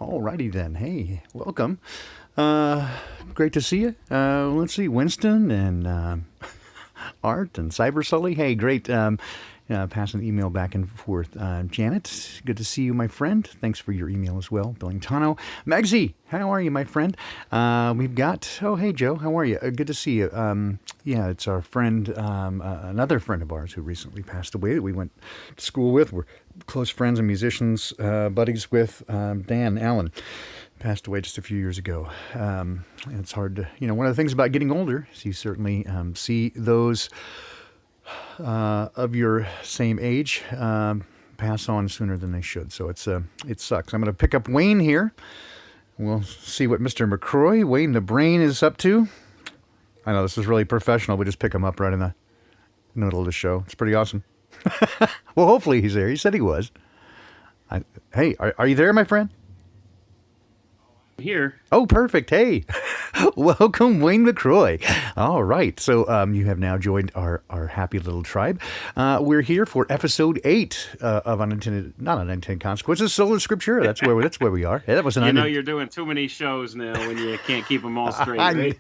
Alrighty then. Hey, welcome. Great to see you. Let's see, Winston and Art and Cyber Sully. Hey, great. Passing the email back and forth. Janet, good to see you, my friend. Thanks for your email as well. Billingtano. Megsy, how are you, my friend? We've got, oh, hey, Joe, how are you? Good to see you. Yeah, it's our friend, another friend of ours who recently passed away that we went to school with. We're close friends and musicians, buddies with Dan Allen. Passed away just a few years ago. It's hard to, one of the things about getting older is you certainly see those of your same age pass on sooner than they should. So it sucks. I'm going to pick up Wayne here. We'll see what Mr. McRoy, Wayne the Brain, is up to. I know this is really professional. We just pick him up right in the middle of the show. It's pretty awesome. Well, hopefully he's there. He said he was. Hey, are you there, my friend? Here. Oh, perfect. Hey, welcome, Wayne McRoy. All right. So you have now joined our happy little tribe. We're here for episode 8 of not unintended consequences, Sola Scriptura. That's where we are. Yeah, that was you're doing too many shows now when you can't keep them all straight, right?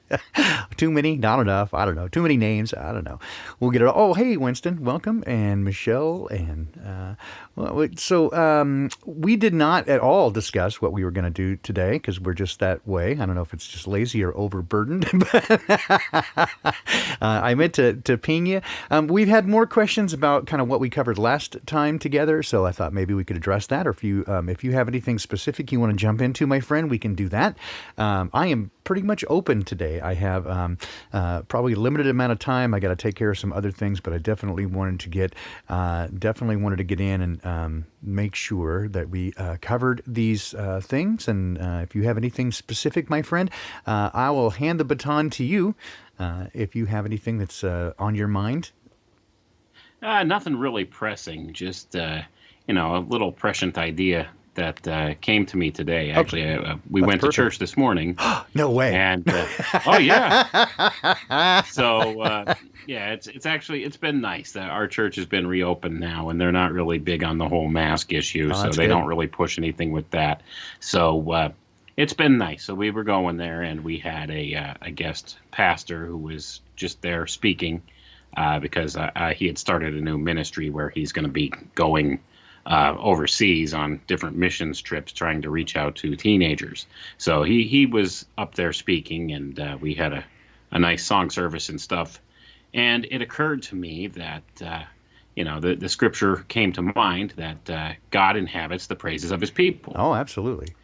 Too many, not enough. I don't know. Too many names. I don't know. We'll get it. Oh, hey, Winston, welcome, and Michelle, and we did not at all discuss what we were going to do today because we're just that way. I don't know if it's just lazy or overburdened, but I meant to ping you. We've had more questions about kind of what we covered last time together, so I thought maybe we could address that. Or if you have anything specific you want to jump into, my friend, we can do that. I am pretty much open today. I have probably a limited amount of time. I got to take care of some other things, but I definitely wanted to get in and make sure that we covered these things. And if you have anything specific, my friend, I will hand the baton to you if you have anything that's on your mind. Nothing really pressing, just a little prescient idea that came to me today. Actually, we went to church this morning. No way. And oh yeah. So it's been nice. Our church has been reopened now, and they're not really big on the whole mask issue, so they don't really push anything with that. So it's been nice. So we were going there, and we had a guest pastor who was just there speaking because he had started a new ministry where he's going to be going overseas on different missions trips trying to reach out to teenagers. So he was up there speaking, and we had a nice song service and stuff. And it occurred to me that, the scripture came to mind that God inhabits the praises of his people. Oh, absolutely.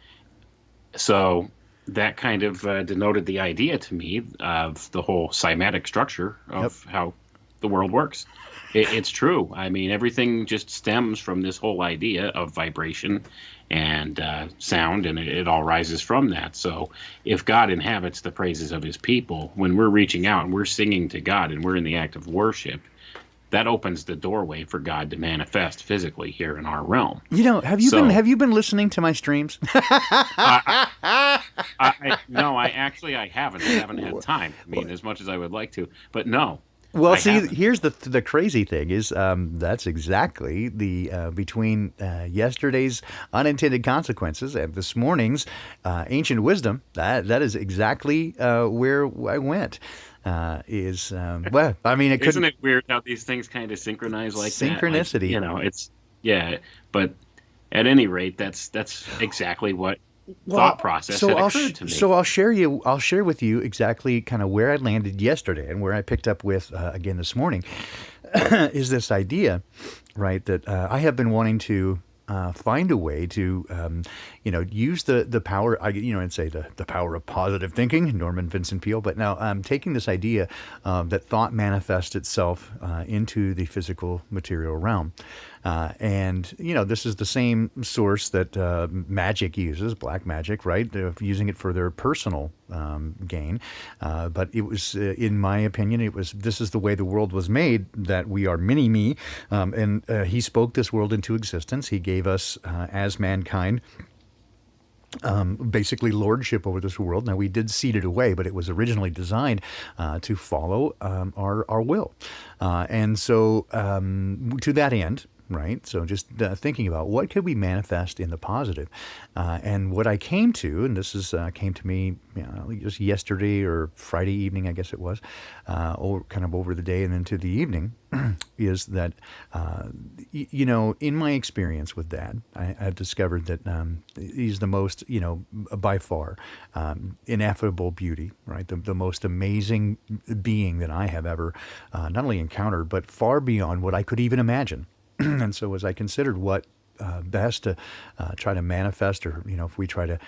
So that kind of denoted the idea to me of the whole cymatic structure of how the world works. It's true. I mean, everything just stems from this whole idea of vibration and sound, and it all rises from that. So if God inhabits the praises of his people, when we're reaching out and we're singing to God and we're in the act of worship, that opens the doorway for God to manifest physically here in our realm. Have you been listening to my streams? No, I haven't. I haven't had time. I mean, as much as I would like to, but no. Well, here's the crazy thing is that's exactly the between yesterday's unintended consequences and this morning's ancient wisdom. That is exactly where I went. Well, I mean, isn't it weird how these things kind of synchronize like synchronicity? That? Like, but at any rate, that's exactly what. Thought process that occurred to me. So I'll share with you exactly kind of where I landed yesterday and where I picked up with again this morning is this idea, right, that I have been wanting to find a way to use the power, and say the power of positive thinking, Norman Vincent Peale. But now I'm taking this idea that thought manifests itself into the physical material realm. And this is the same source that magic uses, black magic, right? Using it for their personal gain. But it was, in my opinion, this is the way the world was made, that we are mini-me. And he spoke this world into existence. He gave us, as mankind, basically lordship over this world. Now, we did cede it away, but it was originally designed to follow our will. And so to that end, right? So just thinking about what could we manifest in the positive. And what I came to, and this is came to me just yesterday or Friday evening, I guess it was, or kind of over the day and into the evening, is that, in my experience with Dad, I've discovered that he's the most, by far, ineffable beauty, right? The most amazing being that I have ever not only encountered, but far beyond what I could even imagine. And so as I considered what best to try to manifest, or if we try to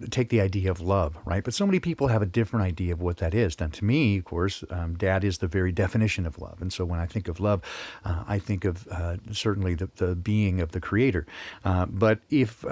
take the idea of love, right? But so many people have a different idea of what that is. Now, to me, of course, Dad is the very definition of love, and so when I think of love, I think of certainly the being of the Creator. But if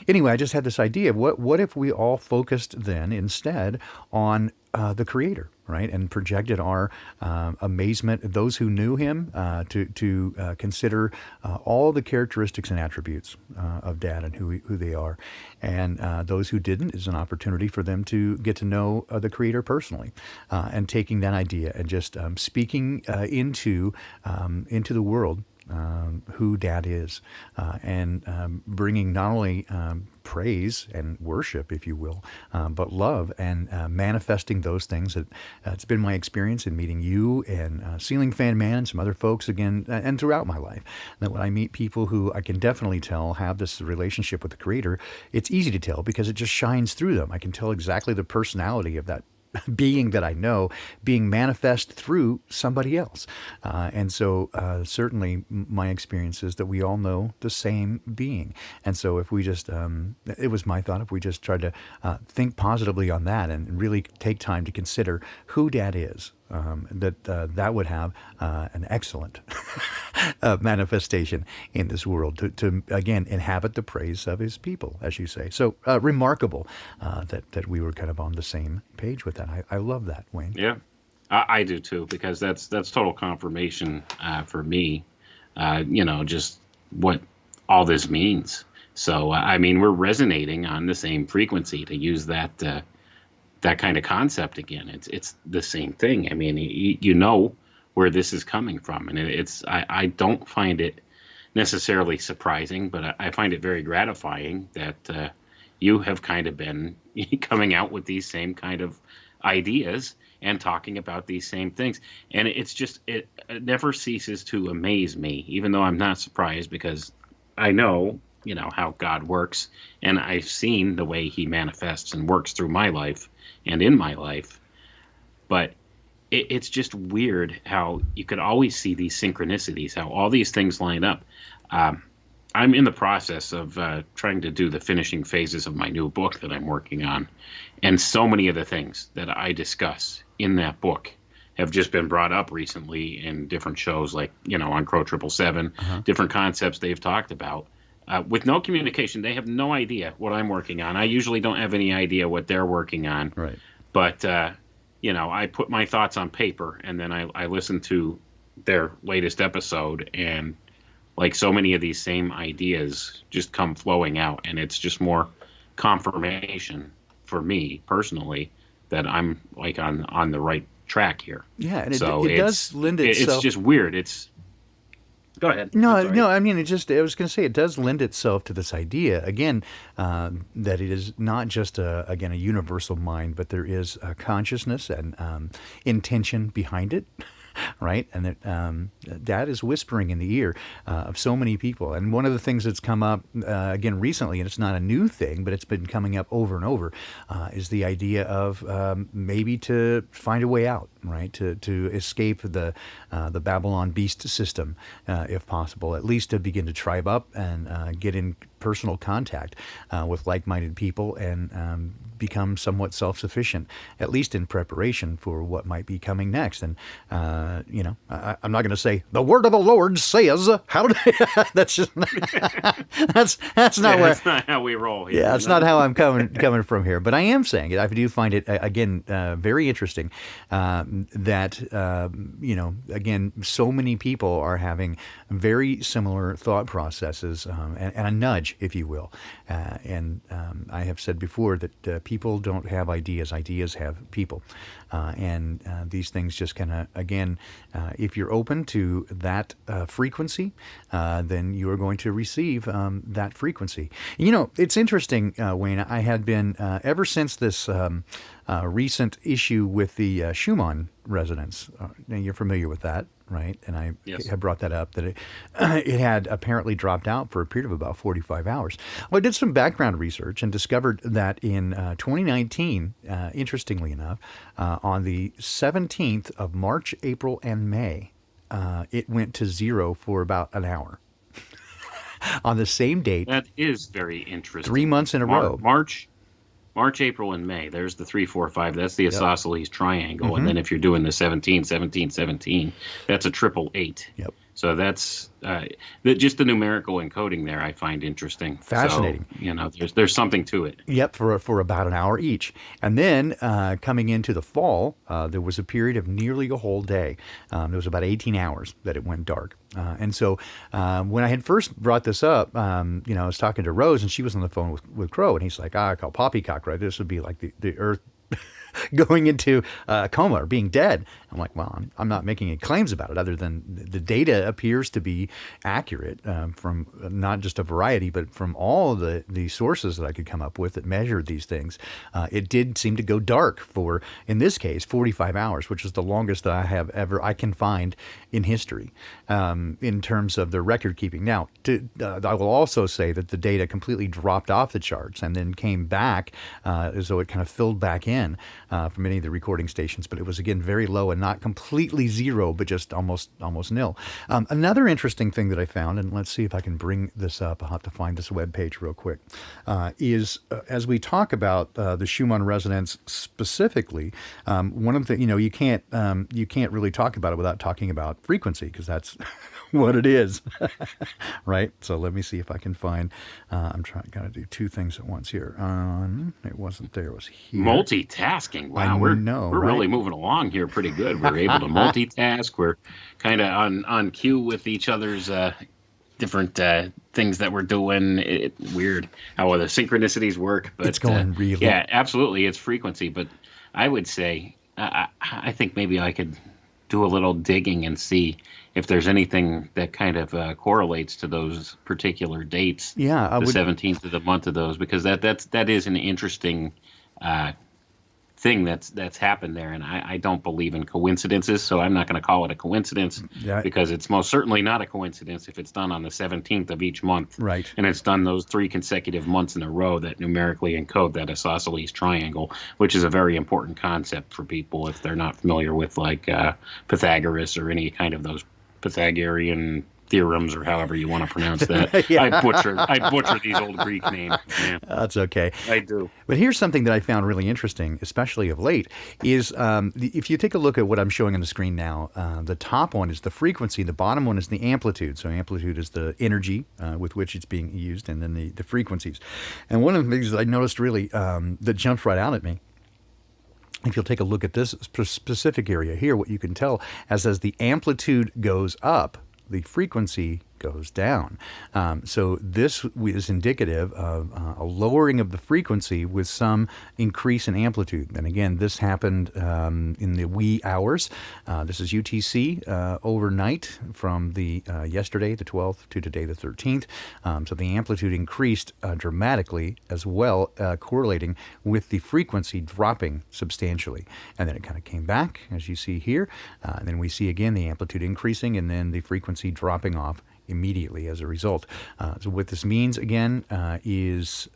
anyway, I just had this idea of what if we all focused then instead on the Creator, right, and projected our amazement, those who knew Him, to consider all the characteristics and attributes of Dad and who they are, and those who didn't is an opportunity for them to get to know the Creator personally, and taking that idea and just speaking into the world. Who Dad is, and bringing not only praise and worship, if you will, but love, and manifesting those things. That it's been my experience in meeting you and Ceiling Fan Man and some other folks again, and throughout my life, that when I meet people who I can definitely tell have this relationship with the Creator, it's easy to tell because it just shines through them. I can tell exactly the personality of that being that I know being manifest through somebody else. And so certainly my experience is that we all know the same being. And so if we just, it was my thought, if we just tried to think positively on that and really take time to consider who Dad is, that would have an excellent manifestation in this world to again inhabit the praise of His people, as you say. So remarkable that we were kind of on the same page with that. I love that, Wayne. Yeah, I do too, because that's total confirmation for me. Just what all this means. So I mean, we're resonating on the same frequency, to use that kind of concept again. It's the same thing. I mean, you know where this is coming from, and I don't find it necessarily surprising, but I find it very gratifying that you have kind of been coming out with these same kind of ideas and talking about these same things. And it never ceases to amaze me, even though I'm not surprised, because I know how God works, and I've seen the way He manifests and works through my life and in my life. But it's just weird how you could always see these synchronicities, how all these things line up. I'm in the process of trying to do the finishing phases of my new book that I'm working on. And so many of the things that I discuss in that book have just been brought up recently in different shows, like, on Crow 777, different concepts they've talked about. With no communication, they have no idea what I'm working on. I usually don't have any idea what they're working on. Right. But, I put my thoughts on paper, and then I listen to their latest episode, and like so many of these same ideas just come flowing out, and it's just more confirmation for me personally that I'm like on the right track here. Yeah, and so it does lend itself. It's just weird. Go ahead. No. I mean, I was going to say it does lend itself to this idea again that it is not just a universal mind, but there is a consciousness and intention behind it. Right, and that Dad is whispering in the ear of so many people. And one of the things that's come up again recently, and it's not a new thing, but it's been coming up over and over, is the idea of maybe to find a way out, right? To escape the Babylon beast system, if possible, at least to begin to tribe up and get in personal contact with like-minded people and become somewhat self-sufficient, at least in preparation for what might be coming next. And I'm not going to say the word of the Lord says. How did that's just that's not where. That's not how we roll here. Yeah, that's not how I'm coming from here. But I am saying it. I do find it again very interesting that again, so many people are having very similar thought processes and a nudge, if you will. And I have said before that People don't have ideas. Ideas have people. And these things just kind of, again, if you're open to that frequency, then you are going to receive that frequency. You know, it's interesting, Wayne. I had been, ever since this recent issue with the Schumann resonance, now you're familiar with that, right? And I Yes. had brought that up, that it had apparently dropped out for a period of about 45 hours. Well, I did some background research and discovered that in 2019, interestingly enough, on the 17th of March, April, and May, it went to zero for about an hour. On the same date, That is very interesting. 3 months in a row. March, April, and May. There's the 3, 4, 5. That's the isosceles triangle. Mm-hmm. And then if you're doing the 17, 17, 17, that's a triple 8. Yep. So that's just the numerical encoding there. I find interesting. Fascinating. So, you know, there's something to it. Yep, for about an hour each. And then coming into the fall, there was a period of nearly a whole day. There was about 18 hours that it went dark. And so when I had first brought this up, you know, I was talking to Rose, and she was on the phone with Crow, and he's like, I call poppycock, right? This would be like the Earth going into a coma or being dead. I'm like, well, I'm not making any claims about it other than the data appears to be accurate from not just a variety, but from all the sources that I could come up with that measured these things. It did seem to go dark for, in this case, 45 hours, which is the longest that I can find in history in terms of the record keeping. Now, I will also say that the data completely dropped off the charts and then came back as though it kind of filled back in from many of the recording stations, but it was again very low and not completely zero, but just almost nil. Another interesting thing that I found, and let's see if I can bring this up. I'll have to find this webpage real quick. Is as we talk about the Schumann resonance specifically, one of the you can't really talk about it without talking about frequency, because that's what it is, right? So let me see if I can find. Got to do two things at once here. It wasn't there. It was here. Multitasking. Wow, we're right? really moving along here pretty good. We're able to multitask. We're kind of on cue with each other's different things that we're doing. Weird how the synchronicities work, but it's going really. Yeah, absolutely. It's frequency, but I would say I think maybe I could do a little digging and see if there's anything that kind of correlates to those particular dates. Yeah, the 17th of the month of those, because that is an interesting thing that's happened there, and I don't believe in coincidences, so I'm not going to call it a coincidence, because it's most certainly not a coincidence if it's done on the 17th of each month, right? And it's done those 3 consecutive months in a row that numerically encode that isosceles triangle, which is a very important concept for people if they're not familiar with like Pythagoras or any kind of those Pythagorean theorems, or however you want to pronounce that. Yeah. I butcher these old Greek names. Yeah. That's okay. I do. But here's something that I found really interesting, especially of late, is if you take a look at what I'm showing on the screen now, the top one is the frequency, the bottom one is the amplitude. So amplitude is the energy with which it's being used, and then the frequencies. And one of the things that I noticed really that jumped right out at me, if you'll take a look at this specific area here, what you can tell as the amplitude goes up, the frequency goes down. So this is indicative of a lowering of the frequency with some increase in amplitude. And again, this happened in the wee hours. This is UTC overnight from the yesterday, the 12th, to today, the 13th. So the amplitude increased dramatically as well, correlating with the frequency dropping substantially. And then it kind of came back, as you see here. And then we see again the amplitude increasing and then the frequency dropping off immediately as a result. So what this means, again, is,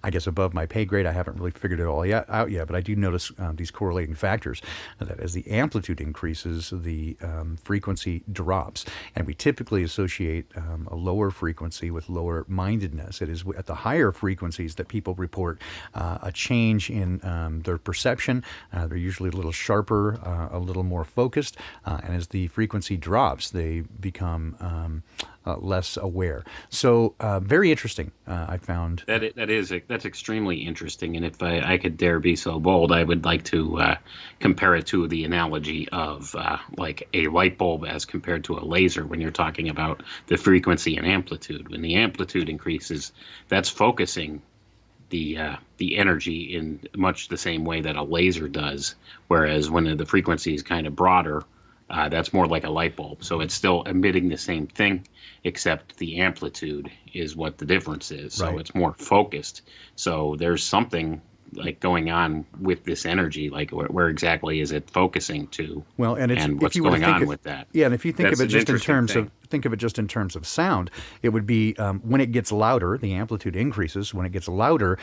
I guess, above my pay grade. I haven't really figured it all out yet, but I do notice these correlating factors, that as the amplitude increases, the frequency drops. And we typically associate a lower frequency with lower mindedness. It is at the higher frequencies that people report a change in their perception. They're usually a little sharper, a little more focused. And as the frequency drops, they become less aware. So very interesting, I found. That's extremely interesting. And if I could dare be so bold, I would like to compare it to the analogy of like a light bulb as compared to a laser when you're talking about the frequency and amplitude. When the amplitude increases, that's focusing the energy in much the same way that a laser does. Whereas when the frequency is kind of broader, that's more like a light bulb. So it's still emitting the same thing, except the amplitude is what the difference is. So Right. it's more focused. So there's something like going on with this energy, like where exactly is it focusing to, Well, and it's and if what's you were to going think on of, with that. yeah, and if you think That's of it an just in interesting terms thing. of think of it just in terms of sound, it would be when it gets louder, the amplitude increases. When it gets louder,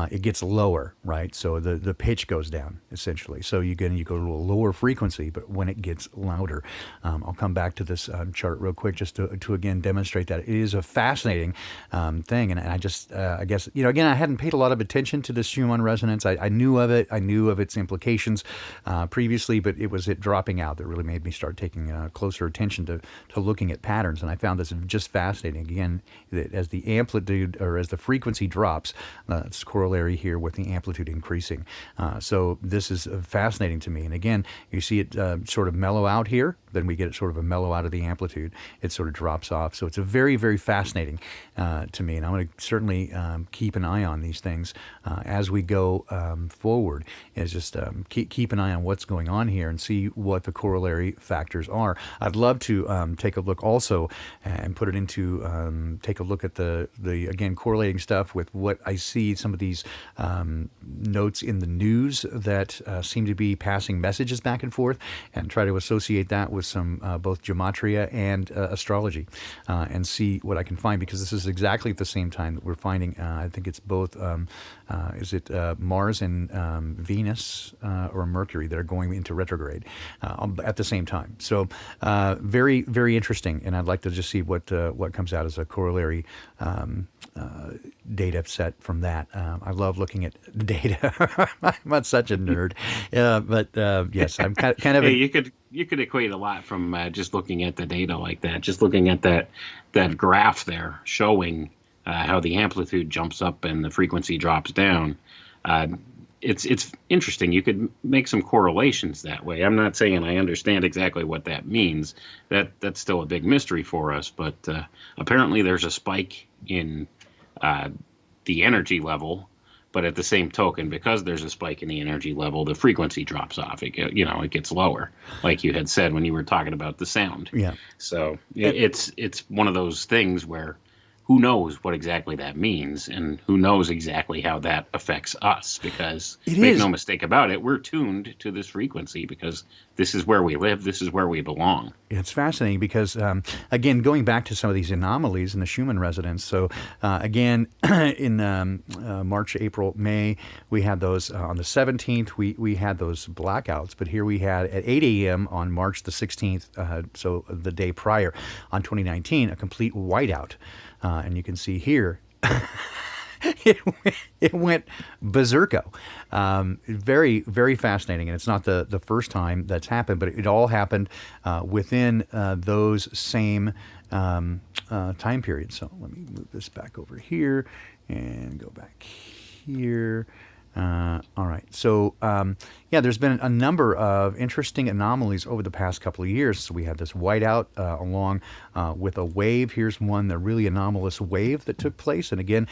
it gets lower, right? So the pitch goes down essentially. So you go to a lower frequency, but when it gets louder, I'll come back to this chart real quick just to again demonstrate that it is a fascinating thing. And I just I guess again I hadn't paid a lot of attention to this Schumann resonance. I knew of it. I knew of its implications previously, but it was it dropping out that really made me start taking closer attention to looking at patterns. And I found this just fascinating. Again, that as the amplitude or as the frequency drops, it's corollary here with the amplitude increasing. So this is fascinating to me. And again, you see it sort of mellow out here. Then we get sort of a mellow out of the amplitude. It sort of drops off. So it's a very, very fascinating to me. And I'm going to certainly keep an eye on these things as we go forward. Is just keep an eye on what's going on here and see what the corollary factors are. I'd love to take a look also and put it into take a look at the again correlating stuff with what I see some of these notes in the news that seem to be passing messages back and forth, and try to associate that with some both gematria and astrology, and see what I can find, because this is exactly at the same time that we're finding I think it's both is it Mars and Venus or Mercury that are going into retrograde at the same time. So very, very interesting, and I'd like to just see what comes out as a corollary data set from that. I love looking at data. I'm not such a nerd, but yes, I'm kind of. Hey, you could equate a lot from just looking at the data like that. Just looking at that graph there showing how the amplitude jumps up and the frequency drops down. It's interesting. You could make some correlations that way. I'm not saying I understand exactly what that means. That's still a big mystery for us. But apparently there's a spike in the energy level. But at the same token, because there's a spike in the energy level, the frequency drops off. It gets lower, like you had said when you were talking about the sound. Yeah. So it's one of those things where who knows what exactly that means, and who knows exactly how that affects us, because make no mistake about it, we're tuned to this frequency because this is where we live, this is where we belong. It's fascinating because, again, going back to some of these anomalies in the Schumann resonance. So, again, in March, April, May, we had those on the 17th, we had those blackouts. But here we had at 8 a.m. on March the 16th, so the day prior, on 2019, a complete whiteout. And you can see here, it went berserko. Very, very fascinating. And it's not the first time that's happened, but it all happened within those same time periods. So let me move this back over here and go back here. All right. So, there's been a number of interesting anomalies over the past couple of years. So we had this whiteout along with a wave. Here's one, the really anomalous wave that took place. And again,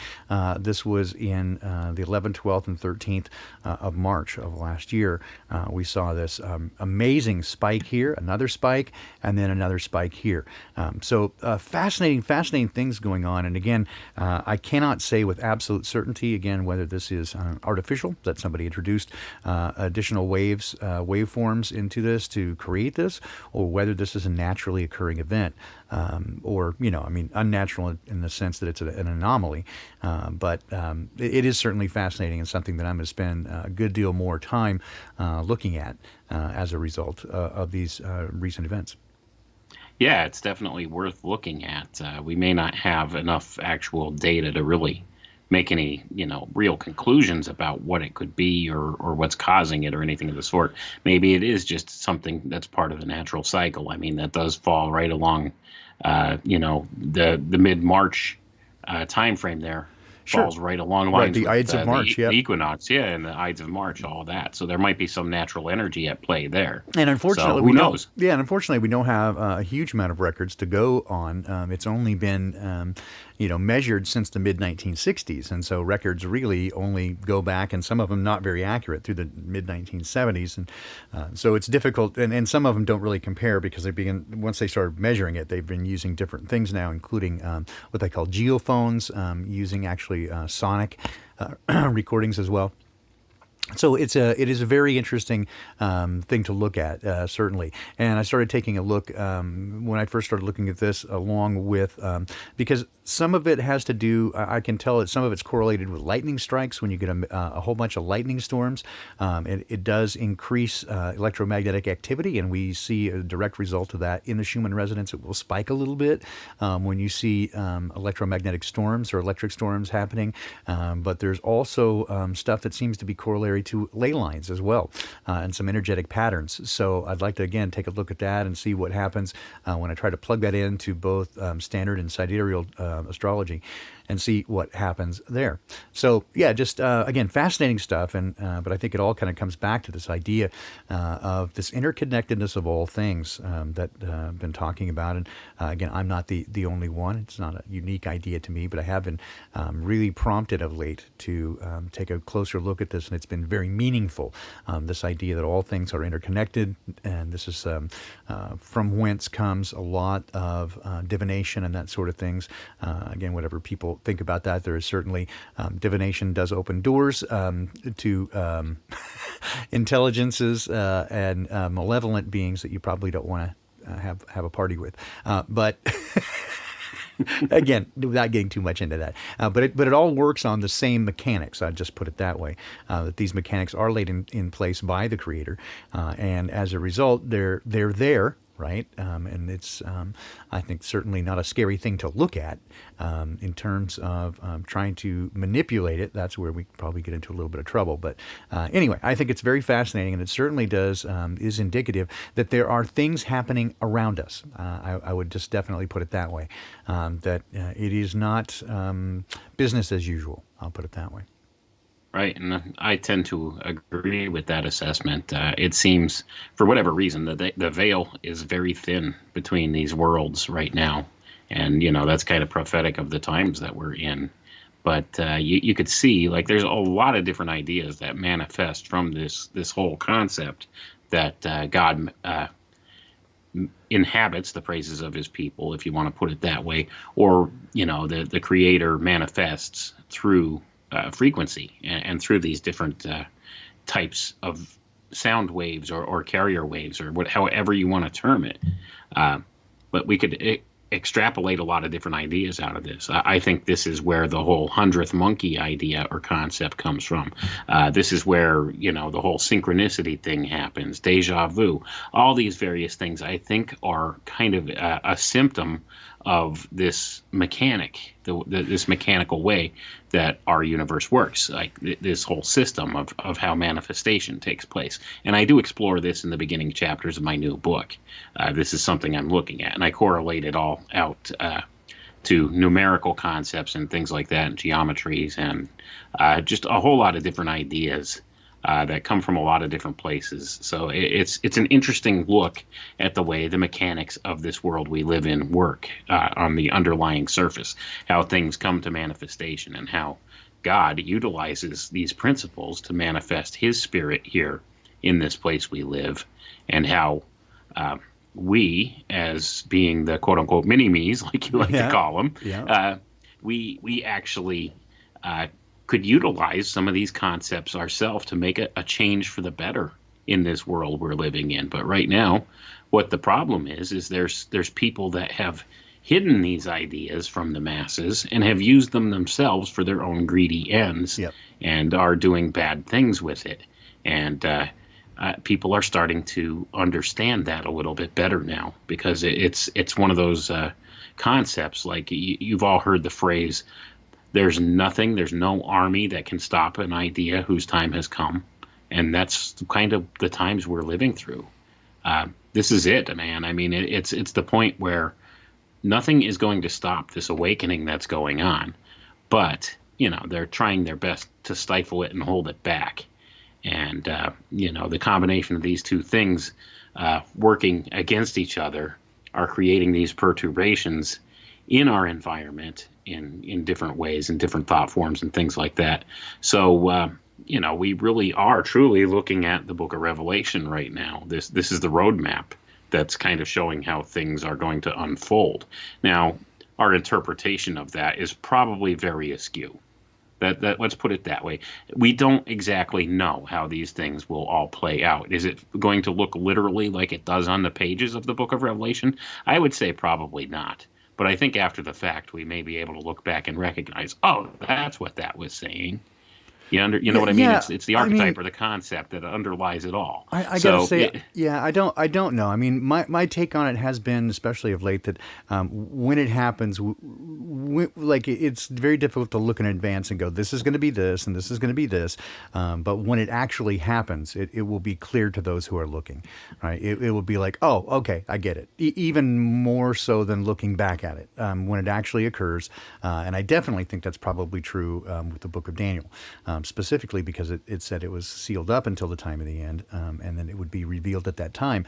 this was in the 11th, 12th, and 13th of March of last year. We saw this amazing spike here, another spike, and then another spike here. So fascinating things going on. And again, I cannot say with absolute certainty, again, whether this is artificial, that somebody introduced additional waveforms into this to create this, or whether this is a naturally occurring event, or unnatural in the sense that it's an anomaly. But it is certainly fascinating, and something that I'm going to spend a good deal more time looking at as a result of these recent events. Yeah, it's definitely worth looking at. We may not have enough actual data to really make any real conclusions about what it could be or what's causing it or anything of the sort. Maybe it is just something that's part of the natural cycle. I mean, that does fall right along the mid-March time frame there. Sure. falls right along Right, lines the with Ides of March, the yep. equinox, yeah, and the Ides of March, all that. So there might be some natural energy at play there. And So unfortunately, who we don't. knows? Yeah, and unfortunately, we don't have a huge amount of records to go on. It's only been, measured since the mid 1960s, and so records really only go back, and some of them not very accurate through the mid 1970s, and so it's difficult. And some of them don't really compare because they begin once they started measuring it, they've been using different things now, including what they call geophones, using actually sonic recordings as well. So it is a very interesting thing to look at, certainly. And I started taking a look when I first started looking at this, along with because some of it has to do. I can tell that some of it's correlated with lightning strikes. When you get a whole bunch of lightning storms, it does increase electromagnetic activity, and we see a direct result of that in the Schumann resonance. It will spike a little bit when you see electromagnetic storms or electric storms happening. But there's also stuff that seems to be corollary to ley lines as well, and some energetic patterns. So I'd like to again take a look at that and see what happens when I try to plug that into both standard and sidereal astrology, and see what happens there. So yeah, just again, fascinating stuff, and but I think it all kind of comes back to this idea of this interconnectedness of all things that I've been talking about. And again, I'm not the only one. It's not a unique idea to me, but I have been really prompted of late to take a closer look at this, and it's been very meaningful. This idea that all things are interconnected, and this is from whence comes a lot of divination and that sort of things. Again, whatever people think about that, there is certainly divination does open doors to intelligences and malevolent beings that you probably don't want to have a party with, but again, without getting too much into that, but it all works on the same mechanics. I'd just put it that way, that these mechanics are laid in place by the Creator, and as a result, they're there. Right, and it's I think certainly not a scary thing to look at in terms of trying to manipulate it. That's where we probably get into a little bit of trouble. But anyway, I think it's very fascinating, and it certainly is indicative that there are things happening around us. I would just definitely put it that way. That it is not business as usual. I'll put it that way. Right, and I tend to agree with that assessment. It seems, for whatever reason, that the veil is very thin between these worlds right now, and that's kind of prophetic of the times that we're in. But you could see, like, there's a lot of different ideas that manifest from this whole concept that God inhabits the praises of His people, if you want to put it that way, or the Creator manifests through frequency and through these different types of sound waves or carrier waves, or however you want to term it. But we could extrapolate a lot of different ideas out of this. I think this is where the whole 100th monkey idea or concept comes from. This is where, the whole synchronicity thing happens, deja vu. All these various things, I think, are kind of a symptom of this mechanic, this mechanical way that our universe works, like this whole system of how manifestation takes place. And I do explore this in the beginning chapters of my new book. This is something I'm looking at, and I correlate it all out to numerical concepts and things like that, and geometries, and just a whole lot of different ideas that come from a lot of different places. So it's an interesting look at the way the mechanics of this world we live in work on the underlying surface, how things come to manifestation, and how God utilizes these principles to manifest His Spirit here in this place we live, and how we, as being the quote-unquote mini-me's, like you like to call them, we actually could utilize some of these concepts ourselves to make a change for the better in this world we're living in. But right now, what the problem is there's people that have hidden these ideas from the masses and have used them themselves for their own greedy ends, and are doing bad things with it. And people are starting to understand that a little bit better now, because it's one of those concepts, like you've all heard the phrase, there's no army that can stop an idea whose time has come. And that's kind of the times we're living through. This is it, man. I mean, it's the point where nothing is going to stop this awakening that's going on. But they're trying their best to stifle it and hold it back. And, the combination of these two things working against each other are creating these perturbations in our environment in different ways, in different thought forms and things like that. So, we really are truly looking at the book of Revelation right now. This is the roadmap that's kind of showing how things are going to unfold. Now, our interpretation of that is probably very askew. That let's put it that way. We don't exactly know how these things will all play out. Is it going to look literally like it does on the pages of the book of Revelation? I would say probably not. But I think after the fact, we may be able to look back and recognize, oh, that's what that was saying. You know what I mean? Yeah, It's the I mean, archetype or the concept that underlies it all. I gotta So, say, yeah, I don't know. I mean, my take on it has been, especially of late, that when it happens, like it's very difficult to look in advance and go, this is going to be this and this is going to be this. But when it actually happens, it will be clear to those who are looking, right? It will be like, oh, okay, I get it. Even more so than looking back at it when it actually occurs. And I definitely think that's probably true with the book of Daniel. Specifically because it said it was sealed up until the time of the end, and then it would be revealed at that time.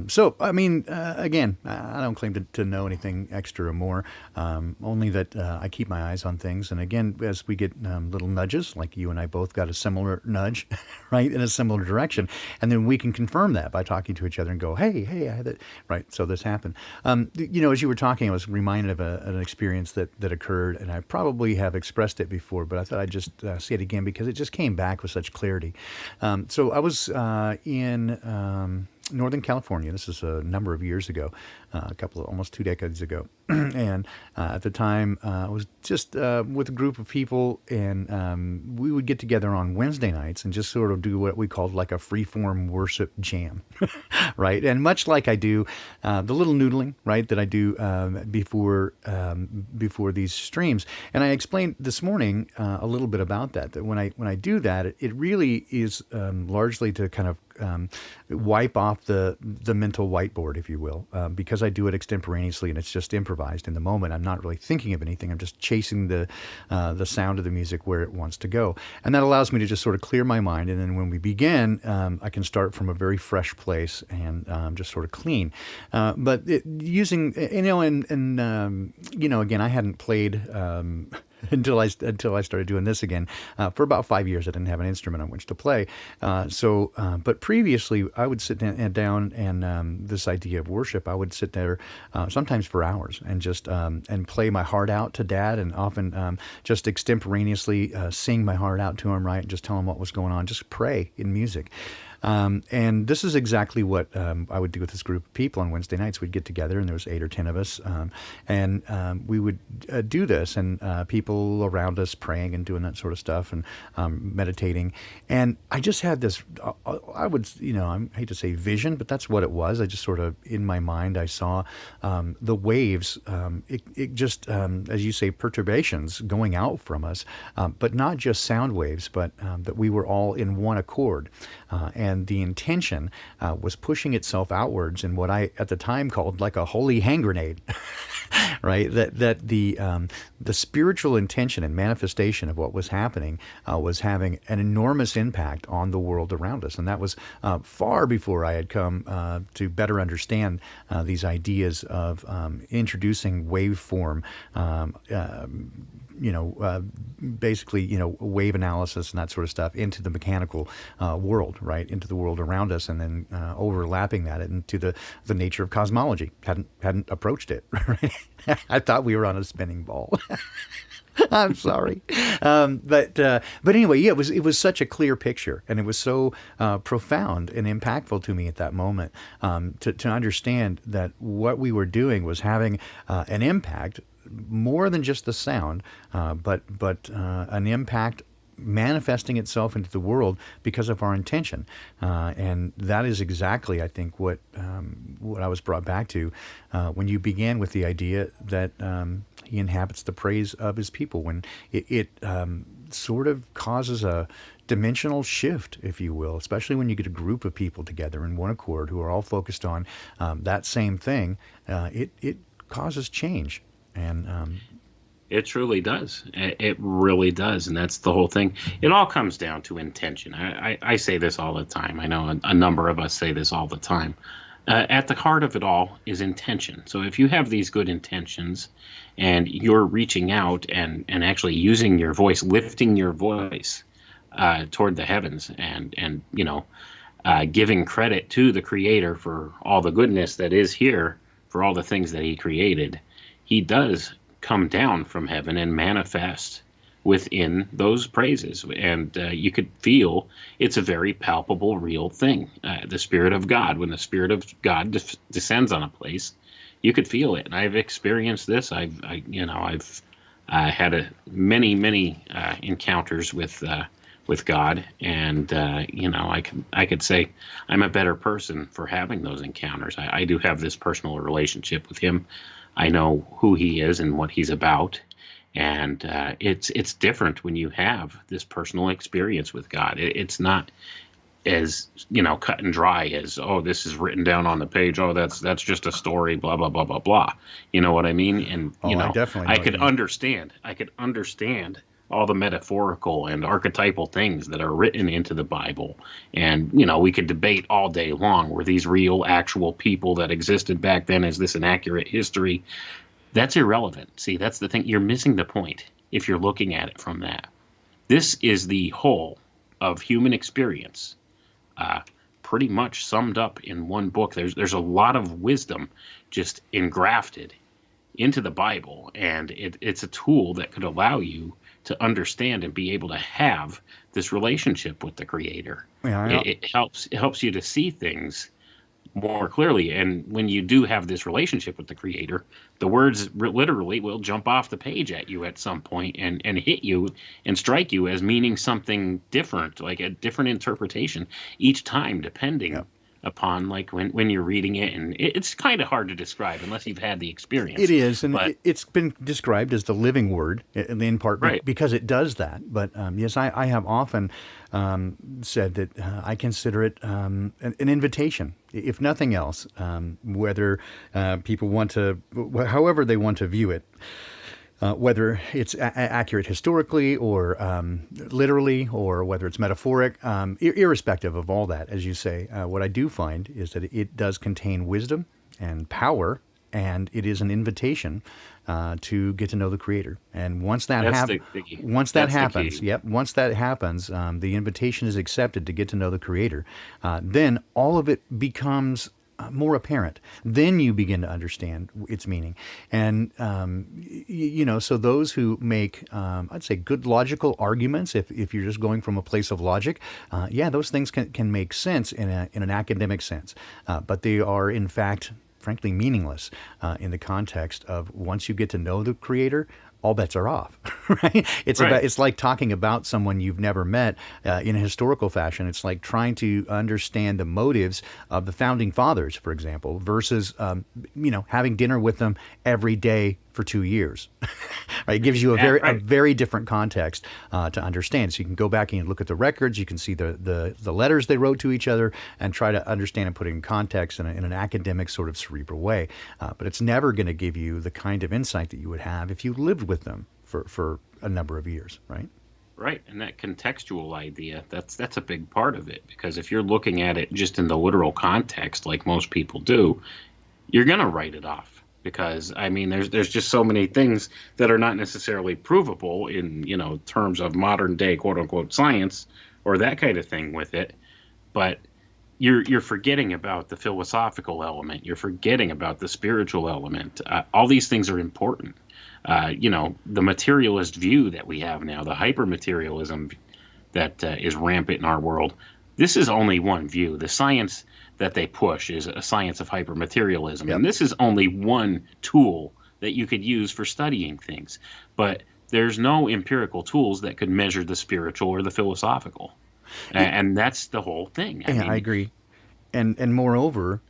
So, I mean, again, I don't claim to know anything extra or more, only that I keep my eyes on things. And again, as we get little nudges, like you and I both got a similar nudge, right, in a similar direction, and then we can confirm that by talking to each other and go, hey, I had it, right, so this happened. As you were talking, I was reminded of an experience that occurred, and I probably have expressed it before, but I thought I'd just say it again because it just came back with such clarity. So I was in Northern California. This is a number of years ago, almost 2 decades ago. And at the time, I was just with a group of people, and we would get together on Wednesday nights and just sort of do what we called like a free-form worship jam, right? And much like I do the little noodling, right, that I do before these streams. And I explained this morning a little bit about that when I do that, it really is largely to kind of wipe off the mental whiteboard, if you will, because I do it extemporaneously and it's just improvised in the moment. I'm not really thinking of anything. I'm just chasing the sound of the music where it wants to go, and that allows me to just sort of clear my mind. And then when we begin, I can start from a very fresh place and just sort of clean. But using again, I hadn't played. Until I started doing this again. For about 5 years, I didn't have an instrument on which to play. But previously, I would sit down and this idea of worship, I would sit there sometimes for hours and just and play my heart out to Dad, and often just extemporaneously sing my heart out to him, right, and just tell him what was going on, just pray in music. And this is exactly what I would do with this group of people on Wednesday nights. We'd get together, and there was 8 or 10 of us, and we would do this, and people around us praying and doing that sort of stuff, and meditating. And I just had this, I hate to say vision, but that's what it was. I just sort of, in my mind, I saw the waves, it just, as you say, perturbations going out from us, but not just sound waves, but that we were all in one accord. And the intention was pushing itself outwards in what I at the time called like a holy hand grenade, right? That the spiritual intention and manifestation of what was happening was having an enormous impact on the world around us, and that was far before I had come to better understand these ideas of introducing waveform. Basically, wave analysis and that sort of stuff into the mechanical world, right, into the world around us, and then overlapping that into the nature of cosmology. Hadn't approached it, right? I thought we were on a spinning ball. I'm sorry, but anyway, yeah, it was such a clear picture, and it was so profound and impactful to me at that moment to understand that what we were doing was having an impact more than just the sound, but an impact manifesting itself into the world because of our intention, and that is exactly, I think, what I was brought back to when you began with the idea that He inhabits the praise of His people. When it sort of causes a dimensional shift, if you will, especially when you get a group of people together in one accord who are all focused on that same thing. It causes change. And It truly does. It really does. And that's the whole thing. It all comes down to intention. I say this all the time. I know a number of us say this all the time. At the heart of it all is intention. So if you have these good intentions and you're reaching out and actually using your voice, lifting your voice toward the heavens and giving credit to the Creator for all the goodness that is here, for all the things that He created, He does come down from heaven and manifest within those praises. And you could feel it's a very palpable, real thing. The Spirit of God, when the Spirit of God descends on a place, you could feel it. And I've experienced this. I've had many encounters with God, and I could say I'm a better person for having those encounters. I do have this personal relationship with Him. I know who He is and what He's about, and it's different when you have this personal experience with God. It's not as cut and dry as, oh, this is written down on the page, oh, that's just a story, blah blah blah blah blah. You know what I mean? And I definitely know I could understand all the metaphorical and archetypal things that are written into the Bible. And, we could debate all day long, were these real, actual people that existed back then? Is this an accurate history? That's irrelevant. See, that's the thing. You're missing the point if you're looking at it from that. This is the whole of human experience, pretty much summed up in one book. There's a lot of wisdom just engrafted into the Bible, and it's a tool that could allow you to understand and be able to have this relationship with the Creator. Yeah, it helps you to see things more clearly. And when you do have this relationship with the Creator, the words literally will jump off the page at you at some point and hit you and strike you as meaning something different, like a different interpretation each time, depending upon when you're reading it. And it's kind of hard to describe unless you've had the experience. It is, and it's been described as the living word in part, right, because it does that. But yes, I have often said that I consider it an invitation, if nothing else, whether people want to, however they want to view it. Whether it's accurate historically or literally, or whether it's metaphoric, irrespective of all that, as you say, what I do find is that it does contain wisdom and power, and it is an invitation to get to know the Creator. And once that happens, once that happens, the invitation is accepted to get to know the Creator. Then all of it becomes more apparent. Then you begin to understand its meaning. And, so those who make, I'd say, good logical arguments, if you're just going from a place of logic, those things can make sense in an academic sense. But they are, in fact, frankly, meaningless in the context of once you get to know the Creator, all bets are off, right? It's like talking about someone you've never met in a historical fashion. It's like trying to understand the motives of the founding fathers, for example, versus having dinner with them every day for 2 years. Right? It gives you a very different context to understand. So you can go back and look at the records. You can see the letters they wrote to each other and try to understand and put it in context in an academic sort of cerebral way. But it's never going to give you the kind of insight that you would have if you lived with them for a number of years, right? Right, and that contextual idea, that's a big part of it, because if you're looking at it just in the literal context like most people do, you're going to write it off. Because, I mean, there's just so many things that are not necessarily provable in, terms of modern day, quote unquote, science or that kind of thing with it. But you're forgetting about the philosophical element. You're forgetting about the spiritual element. All these things are important. The materialist view that we have now, the hyper-materialism that is rampant in our world, this is only one view. The science that they push is a science of hypermaterialism. Yep. And this is only one tool that you could use for studying things. But there's no empirical tools that could measure the spiritual or the philosophical. And that's the whole thing. I agree. And moreover,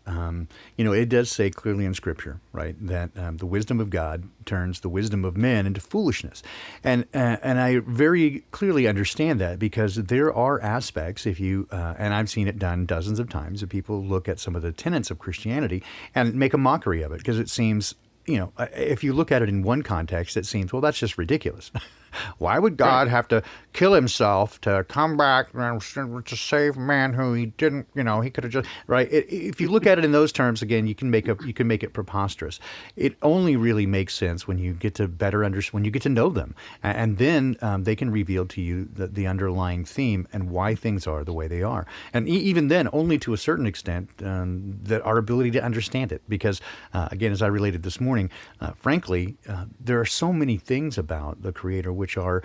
it does say clearly in Scripture, right, that the wisdom of God turns the wisdom of men into foolishness. And I very clearly understand that, because there are aspects, if you, and I've seen it done dozens of times, that people look at some of the tenets of Christianity and make a mockery of it, because it seems if you look at it in one context, it seems, well, that's just ridiculous. Why would God have to kill himself to come back to save man who he didn't, he could have just, right? If you look at it in those terms, again, you can make it preposterous. It only really makes sense when you get to better understand, when you get to know them. And then they can reveal to you the underlying theme and why things are the way they are. And even then, only to a certain extent, that our ability to understand it. Because, again, as I related this morning, frankly, there are so many things about the Creator which are,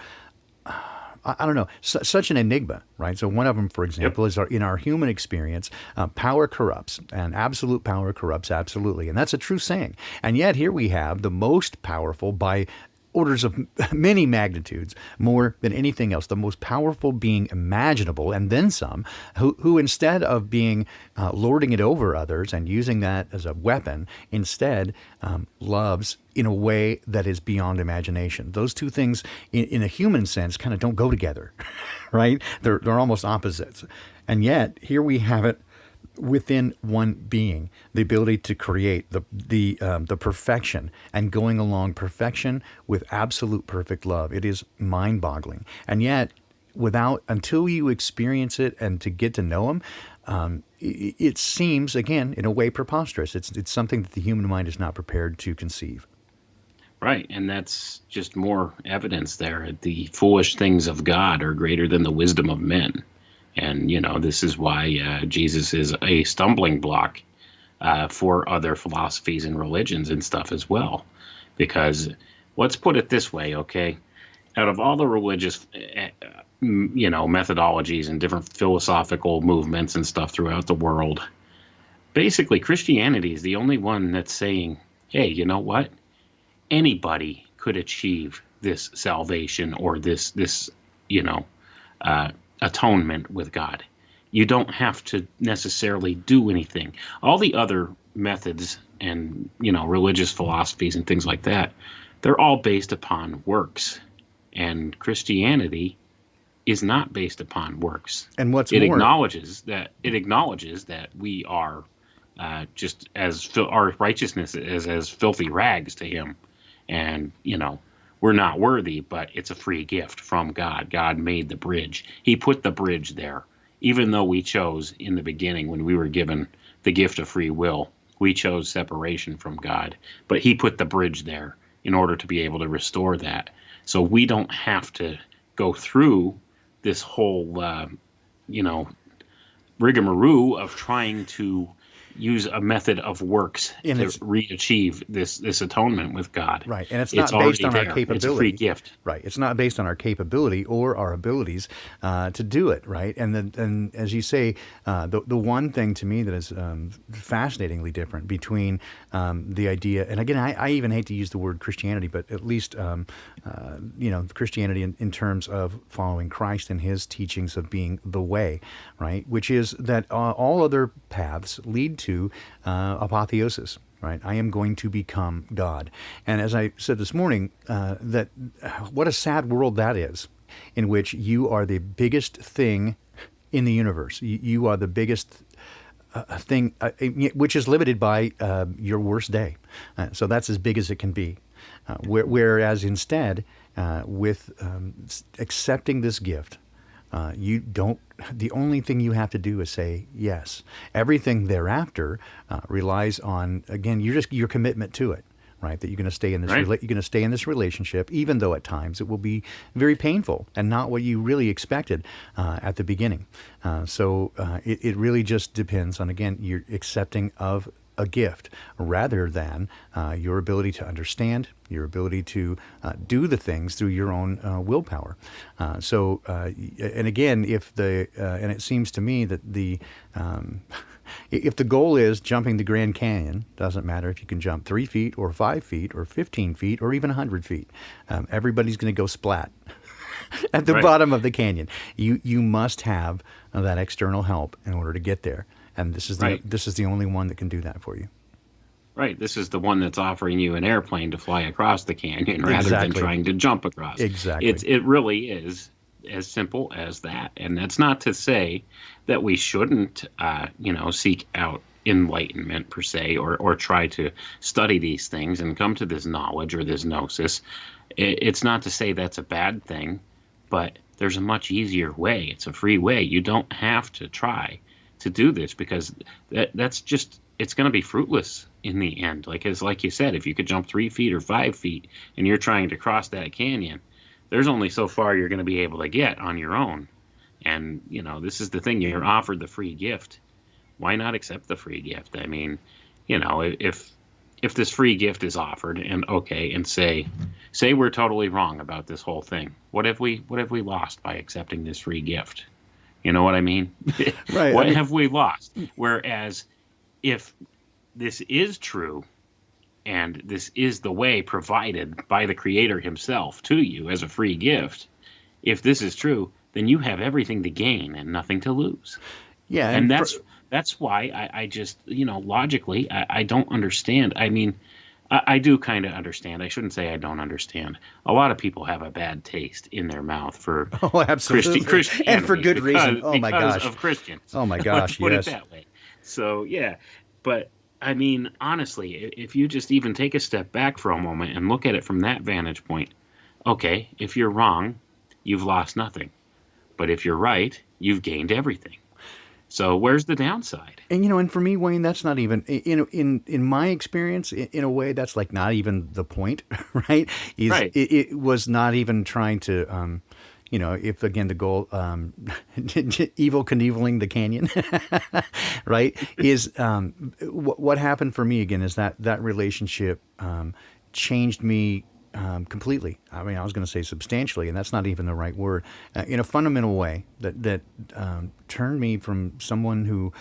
I don't know, such an enigma, right? So one of them, for example, is in our human experience, power corrupts, and absolute power corrupts absolutely. And that's a true saying. And yet here we have the most powerful by orders of many magnitudes, more than anything else, the most powerful being imaginable, and then some, who instead of being lording it over others and using that as a weapon, instead loves in a way that is beyond imagination. Those two things, in a human sense, kind of don't go together, right? They're almost opposites. And yet, here we have it within one being, the ability to create the perfection and going along perfection with absolute perfect love. It is mind-boggling. And yet, until you experience it and to get to know him, it seems, again, in a way, preposterous. It's something that the human mind is not prepared to conceive. Right, and that's just more evidence there. The foolish things of God are greater than the wisdom of men. And, this is why Jesus is a stumbling block for other philosophies and religions and stuff as well. Because let's put it this way, okay? Out of all the religious, methodologies and different philosophical movements and stuff throughout the world, basically Christianity is the only one that's saying, hey, you know what? Anybody could achieve this salvation or this atonement with God. You don't have to necessarily do anything. All the other methods and, religious philosophies and things like that, they're all based upon works. And Christianity is not based upon works. And it acknowledges that we are just as our righteousness is as filthy rags to him. And, we're not worthy, but it's a free gift from God. God made the bridge. He put the bridge there. Even though we chose in the beginning, when we were given the gift of free will, we chose separation from God. But he put the bridge there in order to be able to restore that. So we don't have to go through this whole, rigmarole of trying to use a method of works to re-achieve this atonement with God. Right, and it's not based on our capability. It's a free gift. Right, it's not based on our capability or our abilities to do it, right? And as you say, the one thing to me that is fascinatingly different between the idea, and again, I even hate to use the word Christianity, but at least, Christianity in terms of following Christ and his teachings of being the way, right? Which is that all other paths lead to apotheosis, right? I am going to become God. And as I said this morning, that what a sad world that is, in which you are the biggest thing in the universe. You are the biggest thing, which is limited by your worst day. So that's as big as it can be. Whereas instead, with accepting this gift, the only thing you have to do is say yes. Everything thereafter relies on, again, your commitment to it, right? That you're going to stay in this, you're going to stay in this relationship, even though at times it will be very painful and not what you really expected at the beginning. So it really just depends on, again, your accepting of a gift rather than your ability to understand, your ability to do the things through your own willpower. And again, and it seems to me that if the goal is jumping the Grand Canyon, doesn't matter if you can jump 3 feet or 5 feet or 15 feet or even 100 feet, everybody's going to go splat at the bottom of the canyon. You must have that external help in order to get there. And this is the only one that can do that for you. Right. This is the one that's offering you an airplane to fly across the canyon rather than trying to jump across. Exactly. It really is as simple as that. And that's not to say that we shouldn't, seek out enlightenment per se, or try to study these things and come to this knowledge or this gnosis. It's not to say that's a bad thing, but there's a much easier way. It's a free way. You don't have to try to do this, because that's just, it's going to be fruitless in the end. Like you said, if you could jump 3 feet or 5 feet and you're trying to cross that canyon, there's only so far you're going to be able to get on your own. And, this is the thing. You're offered the free gift. Why not accept the free gift? I mean, if this free gift is offered, and say we're totally wrong about this whole thing, what have we lost by accepting this free gift? You know what I mean? Right. What have we lost? Whereas if this is true, and this is the way provided by the Creator himself to you as a free gift, if this is true, then you have everything to gain and nothing to lose. Yeah. And that's why I just, logically, I don't understand. I mean, I do kind of understand. I shouldn't say I don't understand. A lot of people have a bad taste in their mouth for absolutely. Christianity. And for good reason. Oh, my gosh. Because of Christians. Oh, my gosh, Put yes. it that way. So, yeah. But, I mean, honestly, if you just even take a step back for a moment and look at it from that vantage point, okay, if you're wrong, you've lost nothing. But if you're right, you've gained everything. So where's the downside? And and for me, Wayne, that's not even in my experience. In a way, that's like not even the point, right? Right. It was not even trying to, if again the goal, evil Knieveling the canyon, right? Is what happened for me again is that relationship changed me. Completely. I mean, I was going to say substantially, and that's not even the right word. In a fundamental way that turned me from someone who,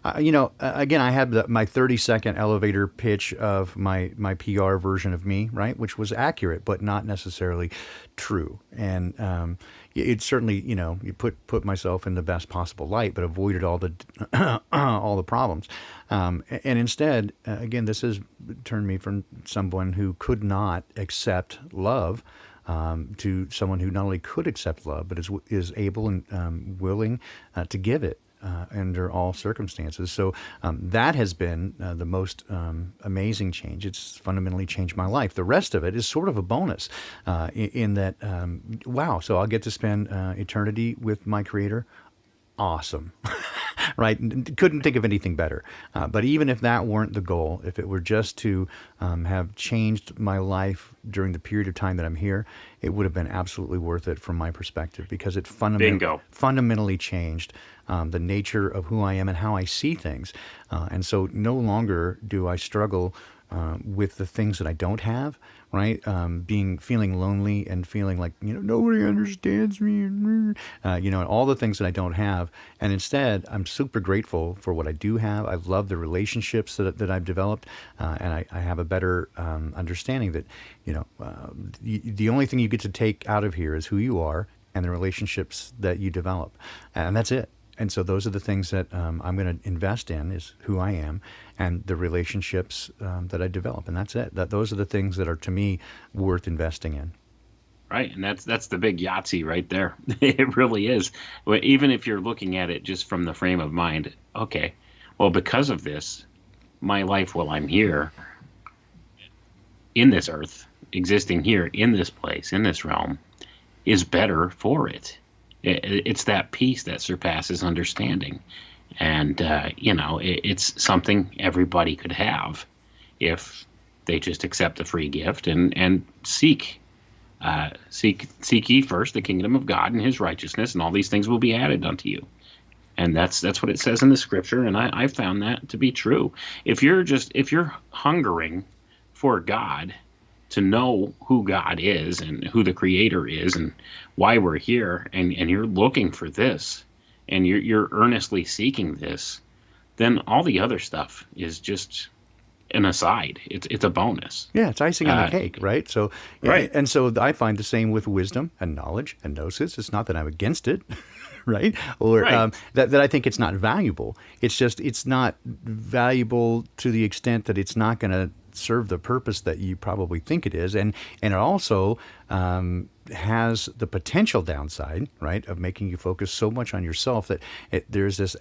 again, I had my 30-second elevator pitch of my PR version of me, right, which was accurate but not necessarily true. And it certainly, you put myself in the best possible light, but avoided all the problems. And instead, again, this has turned me from someone who could not accept love to someone who not only could accept love, but is able and willing to give it under all circumstances. So that has been the most amazing change. It's fundamentally changed my life. The rest of it is sort of a bonus in that, wow, so I'll get to spend eternity with my Creator. Awesome. Right? Couldn't think of anything better. But even if that weren't the goal, if it were just to have changed my life during the period of time that I'm here, it would have been absolutely worth it from my perspective, because it fundamentally changed the nature of who I am and how I see things. And so no longer do I struggle with the things that I don't have, right? Feeling lonely and feeling like, nobody understands me, and all the things that I don't have. And instead, I'm super grateful for what I do have. I love the relationships that I've developed, and I have a better understanding that, the only thing you get to take out of here is who you are and the relationships that you develop. And that's it. And so those are the things that I'm going to invest in, is who I am and the relationships that I develop. And that's it. Those are the things that are, to me, worth investing in. Right. And that's the big Yahtzee right there. It really is. Even if you're looking at it just from the frame of mind, okay, well, because of this, my life while I'm here in this earth, existing here in this place, in this realm, is better for it. It's that peace that surpasses understanding. And, it's something everybody could have if they just accept the free gift and seek ye first the kingdom of God and his righteousness, and all these things will be added unto you. And that's what it says in the scripture. And I found that to be true. If you're hungering for God, to know who God is and who the Creator is and why we're here, and you're looking for this, and you're earnestly seeking this, then all the other stuff is just an aside. It's a bonus. Yeah, it's icing on the cake, right? So, right. And so I find the same with wisdom and knowledge and gnosis. It's not that I'm against it, right? Or right. That I think it's not valuable. It's just it's not valuable to the extent that it's not going to serve the purpose that you probably think it is, and it also has the potential downside, right, of making you focus so much on yourself that there's this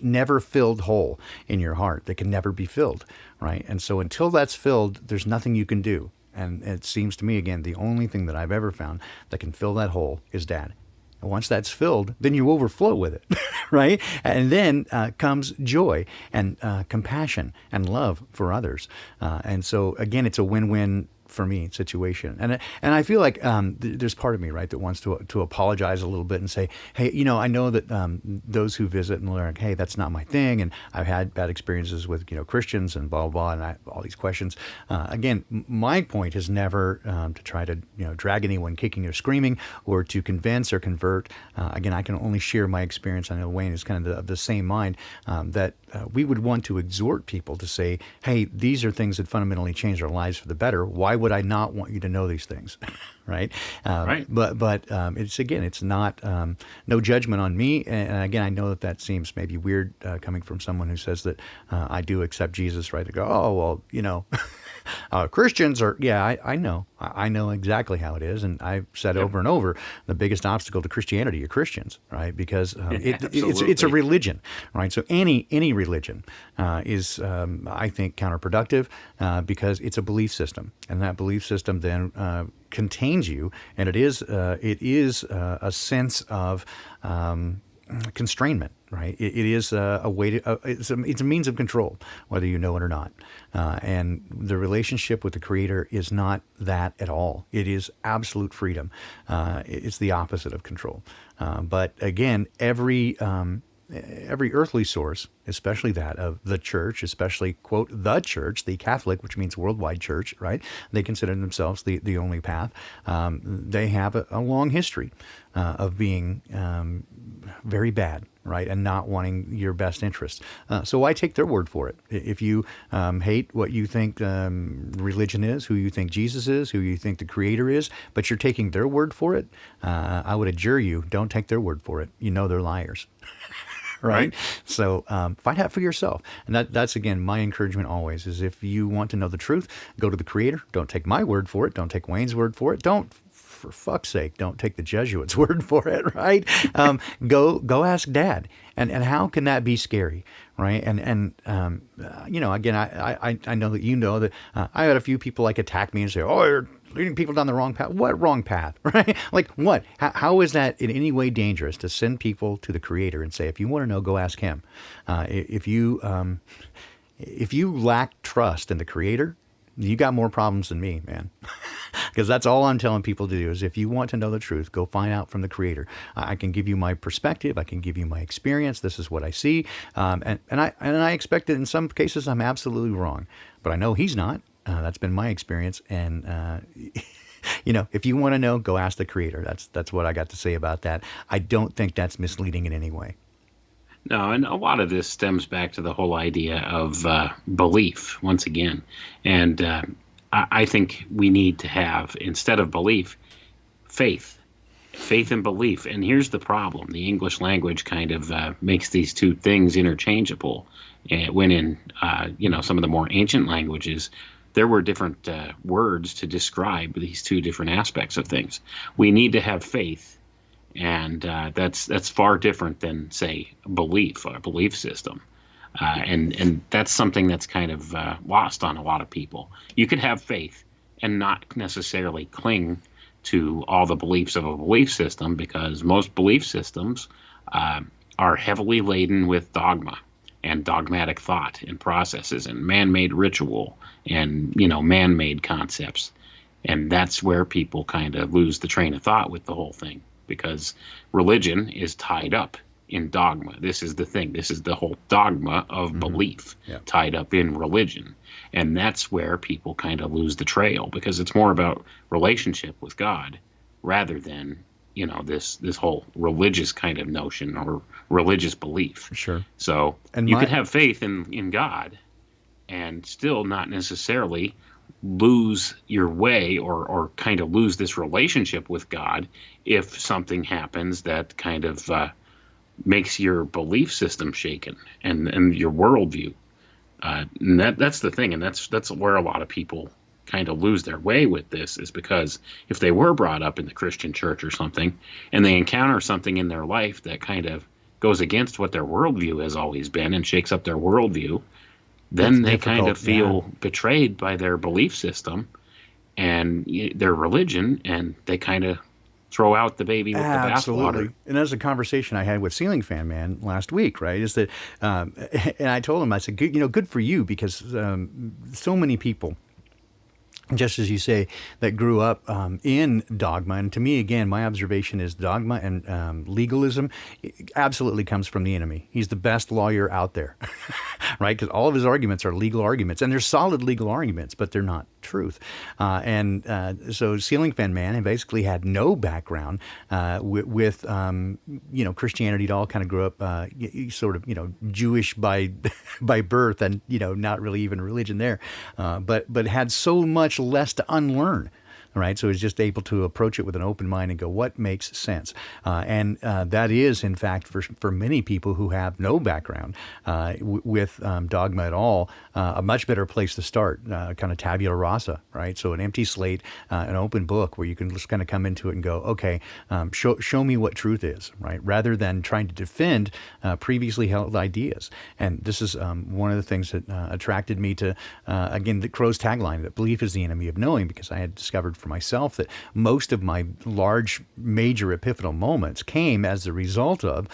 never filled hole in your heart that can never be filled, right? And so until that's filled, there's nothing you can do. And it seems to me, again, the only thing that I've ever found that can fill that hole is Dad. And once that's filled, then you overflow with it, right? And then comes joy and compassion and love for others. And so, again, it's a win-win for me situation. And I feel like there's part of me, right, that wants to apologize a little bit and say, hey, I know that those who visit and learn, hey, that's not my thing, and I've had bad experiences with Christians and blah blah blah, and all these questions. Again, my point is never to try to drag anyone kicking or screaming or to convince or convert. Again, I can only share my experience. I know Wayne is kind of the same mind, that we would want to exhort people to say, hey, these are things that fundamentally change our lives for the better. Why would I not want you to know these things? Right. Right. But it's not no judgment on me. And again, I know that seems maybe weird coming from someone who says that I do accept Jesus, right? To go, oh, well, Christians are, I know. I know exactly how it is. And I've said over and over, the biggest obstacle to Christianity are Christians, right? Because it's a religion, right? So any religion is, I think, counterproductive because it's a belief system. And that belief system then contains you, and it is a sense of constrainment, right? It is a way to it's a means of control, whether you know it or not. And the relationship with the Creator is not that at all. It is absolute freedom. It's the opposite of control. But again, every earthly source, especially that of the church, especially, quote, the church, the Catholic, which means worldwide church, right? They consider themselves the only path. They have a long history of being very bad, right? And not wanting your best interest. So I take their word for it. If you hate what you think religion is, who you think Jesus is, who you think the Creator is, but you're taking their word for it, I would adjure you, don't take their word for it. They're liars. Right? So find out for yourself. And that's, again, my encouragement always is if you want to know the truth, go to the Creator. Don't take my word for it. Don't take Wayne's word for it. For fuck's sake, don't take the Jesuits' word for it, right? Go ask Dad. And how can that be scary, right? And again, I know that I had a few people attack me and say, oh, you're leading people down the wrong path. What wrong path, right? Like what? How is that in any way dangerous to send people to the Creator and say, if you want to know, go ask Him. If you lack trust in the Creator, you got more problems than me, man. Because that's all I'm telling people to do is if you want to know the truth, go find out from the Creator. I can give you my perspective. I can give you my experience. This is what I see. And I expect that in some cases I'm absolutely wrong. But I know He's not. That's been my experience. And, if you want to know, go ask the Creator. That's what I got to say about that. I don't think that's misleading in any way. No, and a lot of this stems back to the whole idea of belief, once again. And I think we need to have, instead of belief, faith and belief. And here's the problem. The English language kind of makes these two things interchangeable. When in, some of the more ancient languages, there were different words to describe these two different aspects of things. We need to have faith. And that's far different than, say, belief or a belief system. And that's something that's kind of lost on a lot of people. You could have faith and not necessarily cling to all the beliefs of a belief system, because most belief systems are heavily laden with dogma and dogmatic thought and processes and man-made ritual and, man-made concepts. And that's where people kind of lose the train of thought with the whole thing. Because religion is tied up in dogma. This is the thing. This is the whole dogma of belief tied up in religion. And that's where people kind of lose the trail, because it's more about relationship with God rather than, this whole religious kind of notion or religious belief. Sure. So you could have faith in God and still not necessarily lose your way or kind of lose this relationship with God if something happens that kind of makes your belief system shaken and your worldview. And that's the thing, and that's where a lot of people kind of lose their way with this, is because if they were brought up in the Christian church or something and they encounter something in their life that kind of goes against what their worldview has always been and shakes up their worldview, then It's they kind difficult, of feel betrayed by their belief system and their religion, and they kind of throw out the baby with the Absolutely. bathwater. And that's a conversation I had with Ceiling Fan Man last week, right? Is that, and I told him, I said, good for you, because so many people, just as you say, that grew up in dogma. And to me, again, my observation is dogma and legalism absolutely comes from the enemy. He's the best lawyer out there, right? Because all of his arguments are legal arguments, and they're solid legal arguments, but they're not truth. So Ceiling Fan Man basically had no background with Christianity at all. Kind of grew up sort of Jewish by by birth, and not really even religion there, but had so much less to unlearn. Right, so he's just able to approach it with an open mind and go, what makes sense? And that is, in fact, for many people who have no background with dogma at all, a much better place to start, kind of tabula rasa, right? So an empty slate, an open book where you can just kind of come into it and go, okay, show me what truth is, right? Rather than trying to defend previously held ideas. And this is one of the things that attracted me to, again, the Crow's tagline, that belief is the enemy of knowing, because I had discovered for myself that most of my large major epiphanal moments came as a result of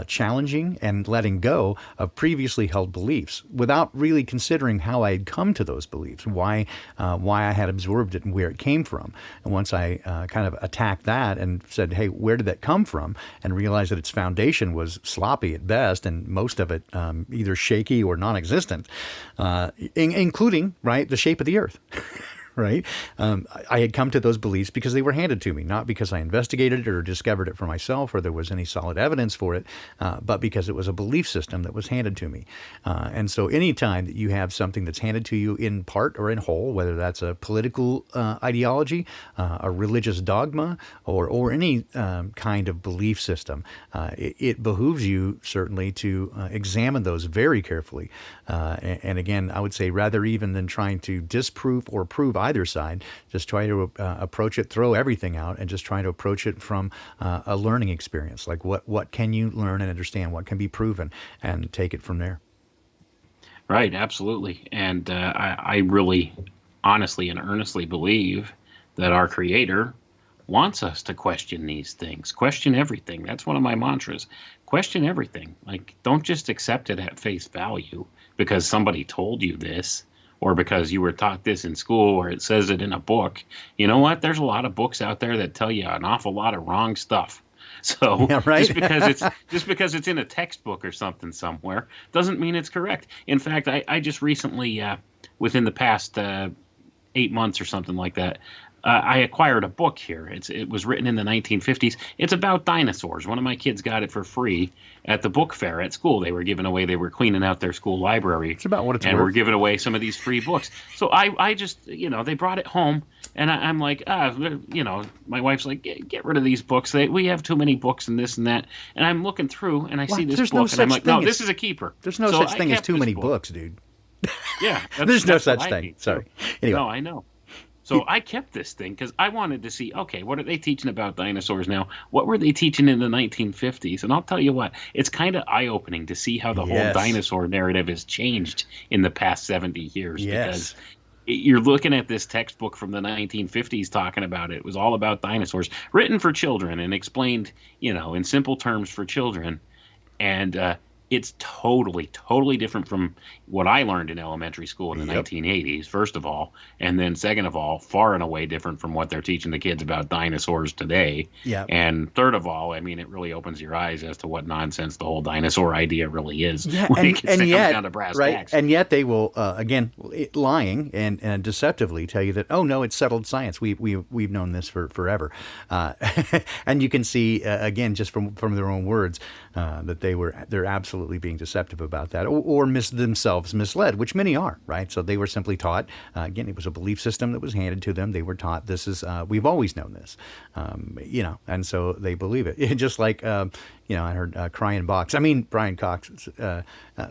challenging and letting go of previously held beliefs without really considering how I had come to those beliefs, why I had absorbed it and where it came from. And once I kind of attacked that and said, hey, where did that come from? And realized that its foundation was sloppy at best, and most of it either shaky or non-existent, including, right, the shape of the earth. Right? I had come to those beliefs because they were handed to me, not because I investigated it or discovered it for myself or there was any solid evidence for it, but because it was a belief system that was handed to me. And so anytime that you have something that's handed to you in part or in whole, whether that's a political ideology, a religious dogma, or any kind of belief system, it behooves you certainly to examine those very carefully. And again, I would say rather even than trying to disprove or prove either side, just try to approach it, throw everything out, and just try to approach it from a learning experience. Like what can you learn and understand? What can be proven, and take it from there. Right, absolutely. And I really honestly and earnestly believe that our Creator wants us to question these things, question everything. That's one of my mantras. Question everything. Like, don't just accept it at face value because somebody told you this, or because you were taught this in school, or it says it in a book. You know what? There's a lot of books out there that tell you an awful lot of wrong stuff. So yeah, right? just because it's in a textbook or something somewhere doesn't mean it's correct. In fact, I just recently, within the past 8 months or something like that, I acquired a book here. It was written in the 1950s. It's about dinosaurs. One of my kids got it for free at the book fair at school. They were cleaning out their school library. It's about what it's and worth. we're giving away some of these free books. So I just, they brought it home, and I'm like, my wife's like, get rid of these books. We have too many books and this and that. And I'm looking through, and I see this book, and I'm like, no, this is a keeper. There's no such thing as too many books, dude. Yeah. There's no such thing. Sorry. Anyway. No, I know. So I kept this thing because I wanted to see, okay, what are they teaching about dinosaurs now? What were they teaching in the 1950s? And I'll tell you what, it's kind of eye-opening to see how the whole dinosaur narrative has changed in the past 70 years. Yes. Because you're looking at this textbook from the 1950s talking about it. It was all about dinosaurs, written for children and explained, in simple terms for children. And it's totally, totally different from what I learned in elementary school in the 1980s, first of all. And then second of all, far and away different from what they're teaching the kids about dinosaurs today. Yeah. And third of all, I mean, it really opens your eyes as to what nonsense the whole dinosaur idea really is. Yeah, when and it comes yet, down to brass right, tacks. and yet they will, again, lying and deceptively tell you that, oh, no, it's settled science. We've known this for forever. And you can see, again, just from their own words, that they're absolutely being deceptive about that, or themselves misled, which many are, right? So they were simply taught, again, it was a belief system that was handed to them. They were taught this is, we've always known this, and so they believe it. Just like, I heard Brian Cox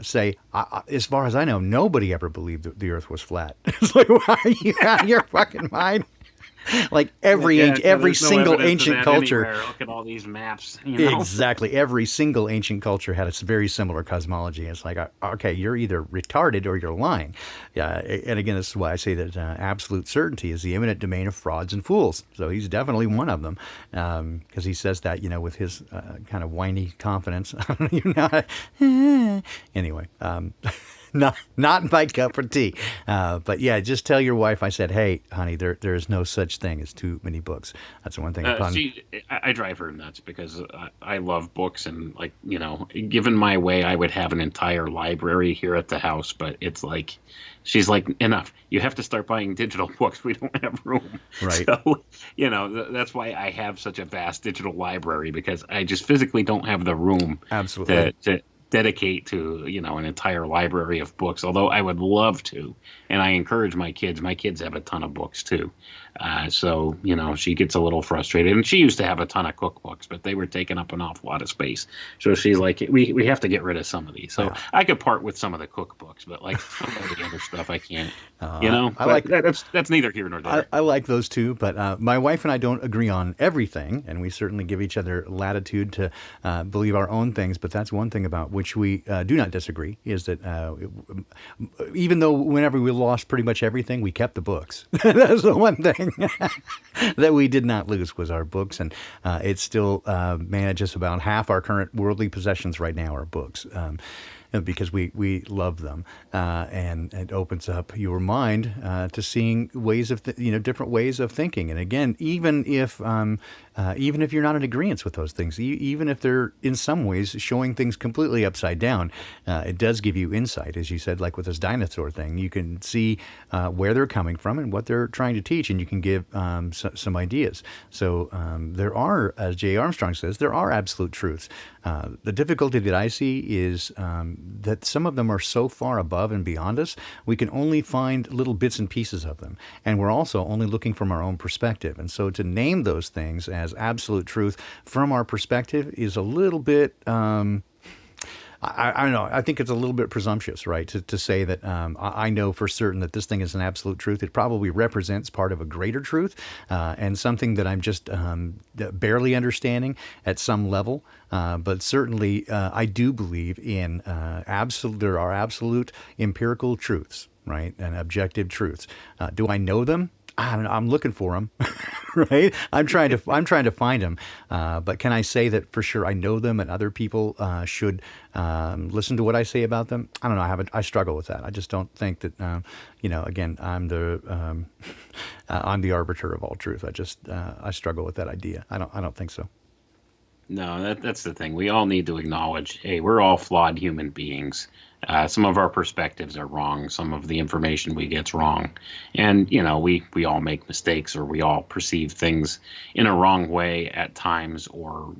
say, as far as I know, nobody ever believed that the earth was flat. It's like, why are you out of your fucking mind? Like Yeah, every there's no single evidence of ancient that culture. anywhere. Look at all these maps, you know. Exactly. Every single ancient culture had a very similar cosmology. It's like, okay, you're either retarded or you're lying. Yeah, and again, this is why I say that absolute certainty is the imminent domain of frauds and fools. So he's definitely one of them, because he says that, with his kind of whiny confidence. I don't even know. Anyway, not my cup of tea. But yeah, just tell your wife I said, hey, honey, there is no such thing as too many books. That's the one thing. I drive her nuts because I love books, and given my way, I would have an entire library here at the house. But it's like, she's like, enough. You have to start buying digital books. We don't have room. Right. So, that's why I have such a vast digital library, because I just physically don't have the room. Absolutely. To dedicate to an entire library of books, although I would love to, and I encourage my kids have a ton of books too, so she gets a little frustrated, and she used to have a ton of cookbooks, but they were taking up an awful lot of space, so she's like, we have to get rid of some of these. So yeah. I could part with some of the cookbooks, but like some of the other stuff I can't. I like that's neither here nor there. I like those too, but my wife and I don't agree on everything, and we certainly give each other latitude to believe our own things. But that's one thing about which we do not disagree, is that even though whenever we lost pretty much everything, we kept the books. That's the one thing that we did not lose, was our books, and it still manages about half our current worldly possessions right now are books. Because we love them, and it opens up your mind to seeing ways of different ways of thinking. And again, even if you're not in agreement with those things, even if they're in some ways showing things completely upside down, it does give you insight, as you said, like with this dinosaur thing. You can see where they're coming from and what they're trying to teach, and you can give some ideas. So there are, as J. Armstrong says, there are absolute truths. The difficulty that I see is that some of them are so far above and beyond us, we can only find little bits and pieces of them. And we're also only looking from our own perspective. And so to name those things as absolute truth from our perspective is a little bit... I don't know. I think it's a little bit presumptuous, right, to say that I know for certain that this thing is an absolute truth. It probably represents part of a greater truth, and something that I'm just barely understanding at some level. But certainly, I do believe in there are absolute empirical truths, right, and objective truths. Do I know them? I don't know. I'm looking for them, right? I'm trying to find them. But can I say that for sure I know them, and other people should listen to what I say about them? I don't know. I struggle with that. I just don't think that. Again, I'm the arbiter of all truth. I struggle with that idea. I don't think so. No, that's the thing. We all need to acknowledge, hey, we're all flawed human beings. Some of our perspectives are wrong. Some of the information we get's wrong. And, we all make mistakes, or we all perceive things in a wrong way at times, or,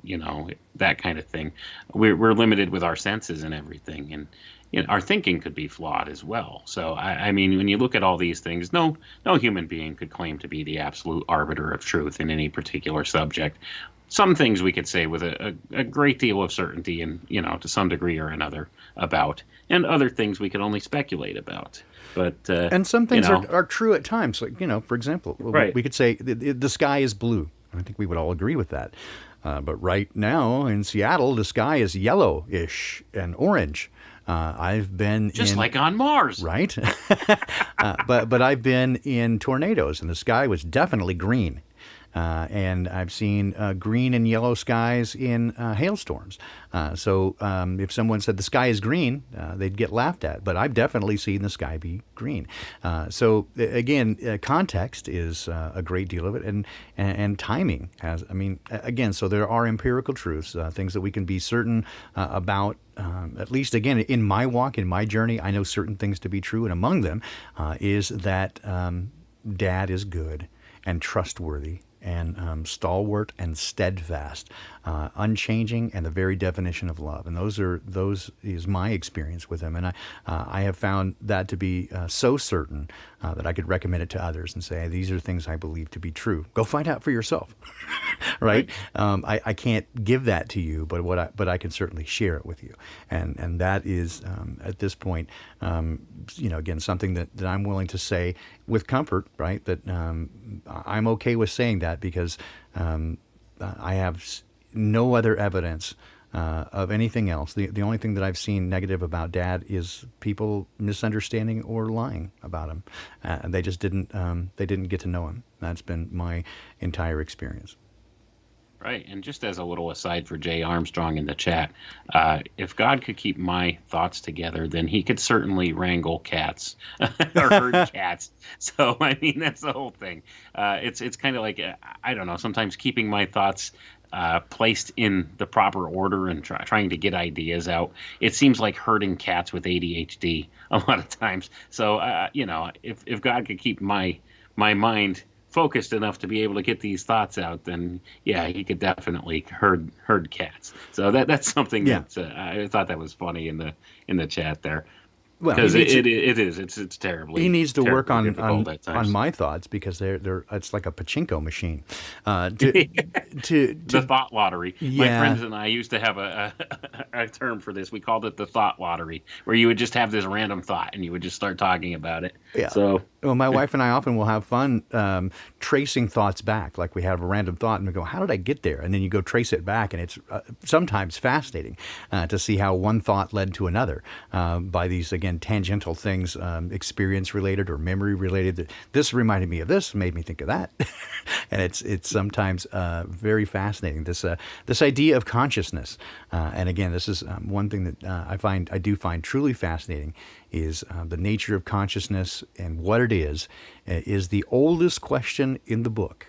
that kind of thing. We're limited with our senses and everything. And our thinking could be flawed as well. So, I mean, when you look at all these things, no human being could claim to be the absolute arbiter of truth in any particular subject. Some things we could say with a great deal of certainty, and to some degree or another about, and other things we can only speculate about. But and some things are true at times. Like for example, right. We could say the sky is blue. I think we would all agree with that. But right now in Seattle, the sky is yellowish and orange. I've been like on Mars, right? But I've been in tornadoes, and the sky was definitely green. And I've seen green and yellow skies in hailstorms. So if someone said the sky is green, they'd get laughed at. But I've definitely seen the sky be green. So again, context is a great deal of it, and timing has. Again, so there are empirical truths, things that we can be certain about. At least, again, in my walk, in my journey, I know certain things to be true, and among them is that Dad is good and trustworthy, and stalwart and steadfast, unchanging, and the very definition of love. And those is my experience with him. And I have found that to be so certain that I could recommend it to others and say, these are things I believe to be true. Go find out for yourself. right? I can't give that to you, but I can certainly share it with you, and that is at this point, again, something that I'm willing to say with comfort, right? That I'm okay with saying that because I have no other evidence of anything else. The only thing that I've seen negative about Dad is people misunderstanding or lying about him. They just didn't get to know him. That's been my entire experience. Right. And just as a little aside for Jay Armstrong in the chat, if God could keep my thoughts together, then he could certainly wrangle cats or herd cats. So, I mean, that's the whole thing. It's kind of like, I don't know, sometimes keeping my thoughts placed in the proper order and trying to get ideas out. It seems like herding cats with ADHD a lot of times. So, if God could keep my mind focused enough to be able to get these thoughts out, then yeah, he could definitely herd cats. So that's something that I thought that was funny in the chat there. Well, because it's terribly. He needs to work on my thoughts because they're it's like a pachinko machine. The thought lottery. Yeah. My friends and I used to have a term for this. We called it the thought lottery, where you would just have this random thought and you would just start talking about it. Yeah. So. Well, my wife and I often will have fun tracing thoughts back. Like we have a random thought and we go, how did I get there? And then you go trace it back. And it's sometimes fascinating to see how one thought led to another by these, again, tangential things, experience related or memory related. This reminded me of this, made me think of that. And it's sometimes very fascinating. This idea of consciousness. And again, this is one thing that I do find truly fascinating is the nature of consciousness and what it is the oldest question in the book.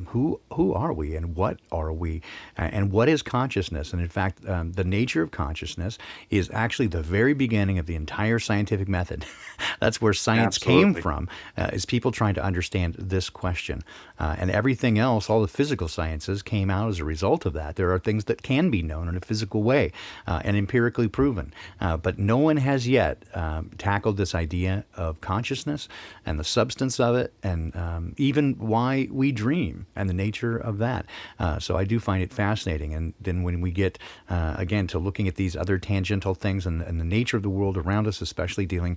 Who are we and what are we and what is consciousness? And in fact, the nature of consciousness is actually the very beginning of the entire scientific method. That's where science came from, is people trying to understand this question. And everything else, all the physical sciences came out as a result of that. There are things that can be known in a physical way and empirically proven. But no one has yet tackled this idea of consciousness and the substance of it and even why we dream and the nature of that. So I do find it fascinating. And then when we get, again, to looking at these other tangential things and the nature of the world around us, especially dealing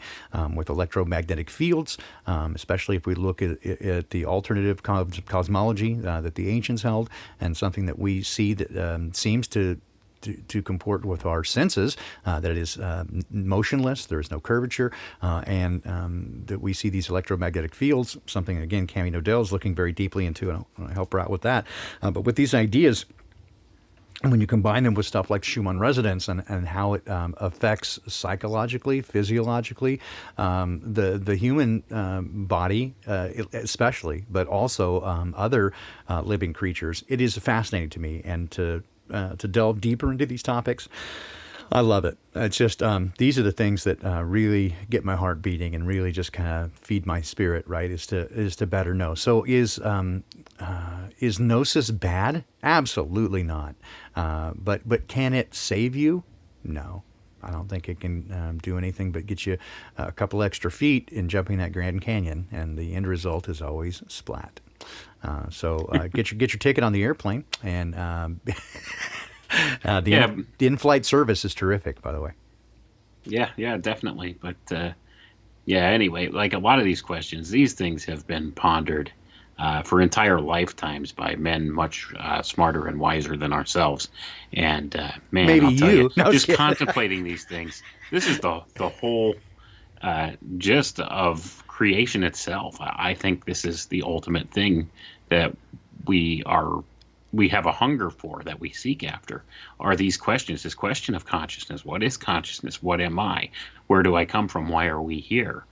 with electromagnetic fields, especially if we look at the alternative cosmology that the ancients held, and something that we see that seems to comport with our senses, that it is motionless, there is no curvature, and that we see these electromagnetic fields, something, again, Cami Nodell is looking very deeply into, and I'll help her out with that. But with these ideas, when you combine them with stuff like Schumann resonance and how it affects psychologically, physiologically, the human body especially, but also other living creatures, it is fascinating to me. And to delve deeper into these topics, I love it. It's just these are the things that really get my heart beating and really just kind of feed my spirit. Right? Is to better know. So is gnosis bad? Absolutely not. But can it save you? No. I don't think it can do anything but get you a couple extra feet in jumping that Grand Canyon, and the end result is always splat. So get your ticket on the airplane, and the in-flight service is terrific, by the way. Yeah, definitely. But anyway, like a lot of these questions, these things have been pondered for entire lifetimes by men much smarter and wiser than ourselves. And man, maybe I'll tell you, no, just contemplating these things, this is the whole gist of creation itself. I think this is the ultimate thing that we have a hunger for, that we seek after, are these questions, this question of consciousness. What is consciousness? What am I? Where do I come from? Why are we here?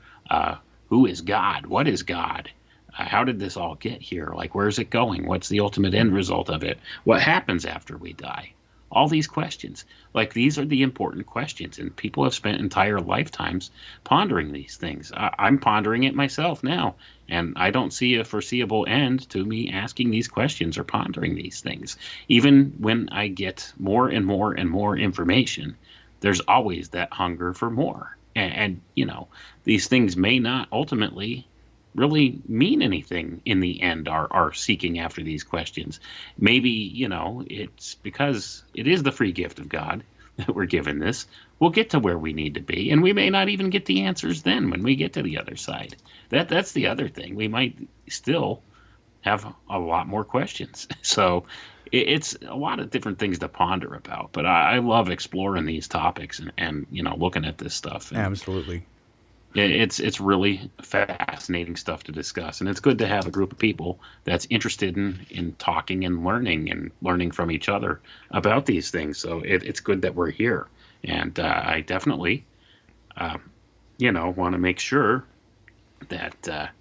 Who is God? What is God? How did this all get here? Like, where's it going? What's the ultimate end result of it? What happens after we die? All these questions. Like, these are the important questions, and people have spent entire lifetimes pondering these things. I'm pondering it myself now, and I don't see a foreseeable end to me asking these questions or pondering these things. Even when I get more and more and more information, there's always that hunger for more. And these things may not ultimately really mean anything in the end, are seeking after these questions. Maybe, it's because it is the free gift of God that we're given this. We'll get to where we need to be, and we may not even get the answers then when we get to the other side. That's the other thing. We might still have a lot more questions. So it's a lot of different things to ponder about. But I love exploring these topics and looking at this stuff. And Absolutely. it's really fascinating stuff to discuss, and it's good to have a group of people that's interested in talking and learning from each other about these things. So it's good that we're here, and I definitely, want to make sure that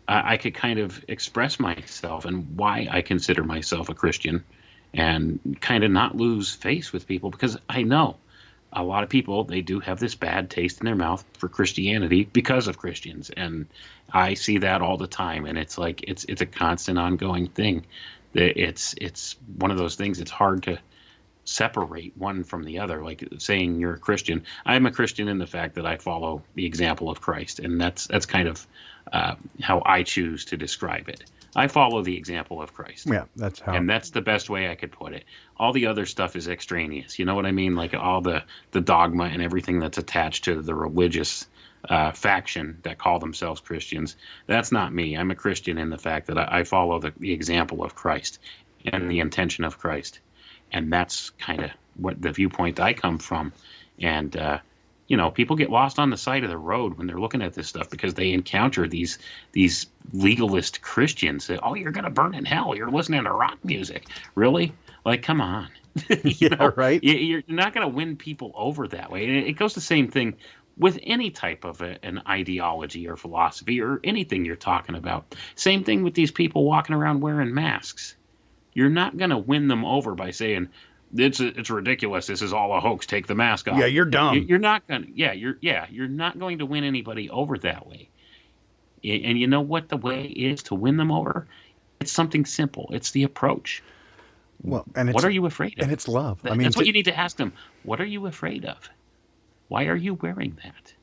I could kind of express myself and why I consider myself a Christian, and kind of not lose face with people, because I know a lot of people, they do have this bad taste in their mouth for Christianity because of Christians. And I see that all the time. And it's like, it's a constant ongoing thing. It's one of those things. It's hard to separate one from the other. Like saying you're a Christian. I'm a Christian in the fact that I follow the example of Christ. And that's kind of how I choose to describe it. I follow the example of Christ. Yeah, that's how. And that's the best way I could put it. All the other stuff is extraneous. You know what I mean? Like all the dogma and everything that's attached to the religious faction that call themselves Christians. That's not me. I'm a Christian in the fact that I follow the example of Christ and the intention of Christ. And that's kind of what the viewpoint I come from. And, people get lost on the side of the road when they're looking at this stuff, because they encounter these legalist Christians that, oh, you're going to burn in hell. You're listening to rock music. Really? Like, come on. Right. You're not going to win people over that way. And it goes the same thing with any type of an ideology or philosophy or anything you're talking about. Same thing with these people walking around wearing masks. You're not going to win them over by saying, it's ridiculous. This is all a hoax. Take the mask off. Yeah, you're dumb. You're not going. You're not going to win anybody over that way. And you know what the way is to win them over? It's something simple. It's the approach. Well, and what are you afraid of? And it's love. That's what you need to ask them. What are you afraid of? Why are you wearing that?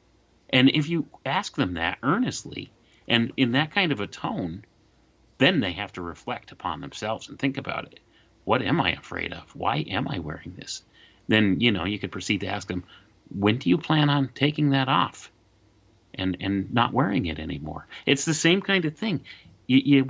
And if you ask them that earnestly and in that kind of a tone, then they have to reflect upon themselves and think about it. What am I afraid of? Why am I wearing this? Then, you could proceed to ask them, when do you plan on taking that off and not wearing it anymore? It's the same kind of thing. You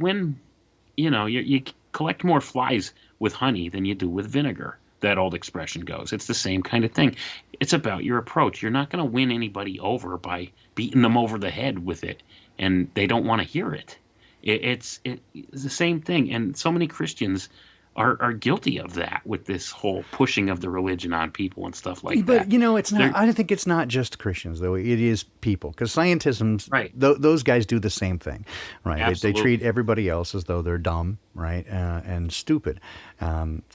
collect more flies with honey than you do with vinegar. That old expression goes. It's the same kind of thing. It's about your approach. You're not going to win anybody over by beating them over the head with it, and they don't want to hear it. It's the same thing. And so many Christians are guilty of that with this whole pushing of the religion on people and stuff like that. But, it's not, I think it's not just Christians, though. It is people. Because scientism, right. Those guys do the same thing, right? They treat everybody else as though they're dumb, right, and stupid.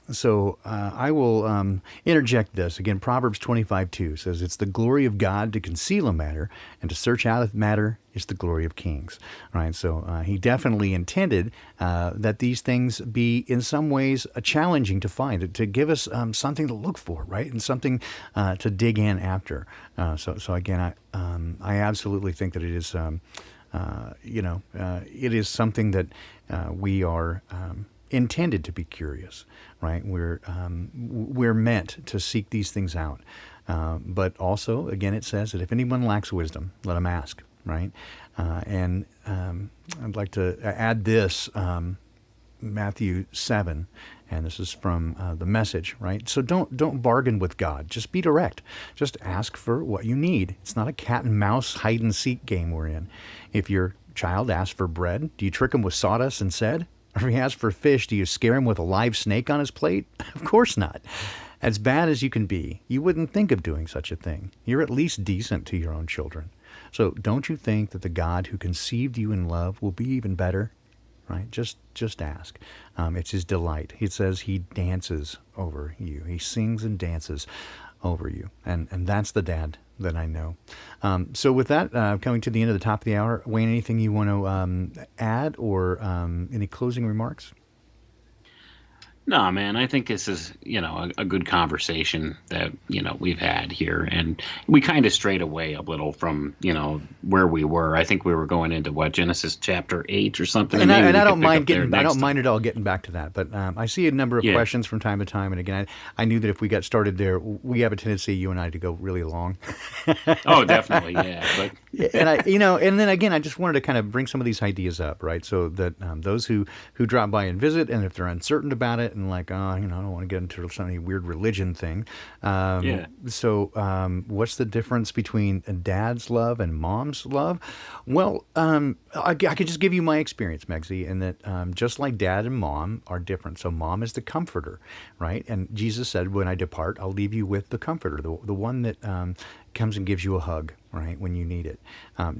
So I will interject this. Again, Proverbs 25:2 says, it's the glory of God to conceal a matter, and to search out a matter is the glory of kings, right? So he definitely intended that these things be in some ways challenging to find, to give us something to look for, right? And something to dig in after. So again, I absolutely think that it is, it is something that we are intended to be curious, right? We're meant to seek these things out. But also, again, it says that if anyone lacks wisdom, let him ask, right? And I'd like to add this, Matthew 7, and this is from the Message, right? So don't bargain with God. Just be direct. Just ask for what you need. It's not a cat and mouse hide and seek game we're in. If your child asks for bread, do you trick him with sawdust instead? Or if he asks for fish, do you scare him with a live snake on his plate? Of course not. As bad as you can be, you wouldn't think of doing such a thing. You're at least decent to your own children. So don't you think that the God who conceived you in love will be even better? Right? Just ask. It's his delight. It says he dances over you. He sings and dances over you. And that's the dad that I know. So with that, coming to the end of the top of the hour, Wayne, anything you want to add or any closing remarks? No, man, I think this is, a good conversation that, we've had here. And we kind of strayed away a little from, where we were. I think we were going into what, Genesis chapter 8 or something, and maybe And we I could don't pick mind up there getting, I next don't mind time. at all getting back to that. But I see a number of Yeah. questions from time to time, and again, I knew that if we got started there, we have a tendency, you and I, to go really long. Oh, definitely. Yeah. But Yeah, and and then again, I just wanted to kind of bring some of these ideas up, right? So that those who drop by and visit, and if they're uncertain about it, and like, I don't want to get into some weird religion thing. yeah. What's the difference between a dad's love and mom's love? Well, I could just give you my experience, Megsy, in that just like dad and mom are different. So mom is the comforter, right? And Jesus said, "When I depart, I'll leave you with the comforter, the one that comes and gives you a hug, right, when you need it."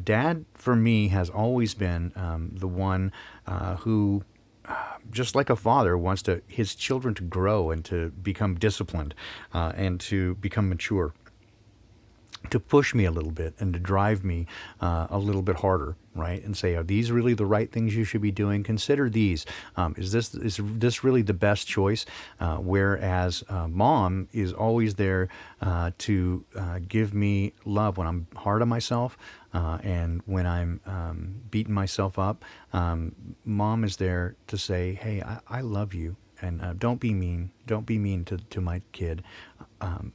Dad, for me, has always been the one who, just like a father, wants his children to grow and to become disciplined and to become mature, to push me a little bit and to drive me a little bit harder, right? And say, are these really the right things you should be doing? Consider these. Is this really the best choice? Whereas mom is always there to give me love when I'm hard on myself and when I'm beating myself up. Mom is there to say, hey, I love you. And don't be mean. Don't be mean to my kid.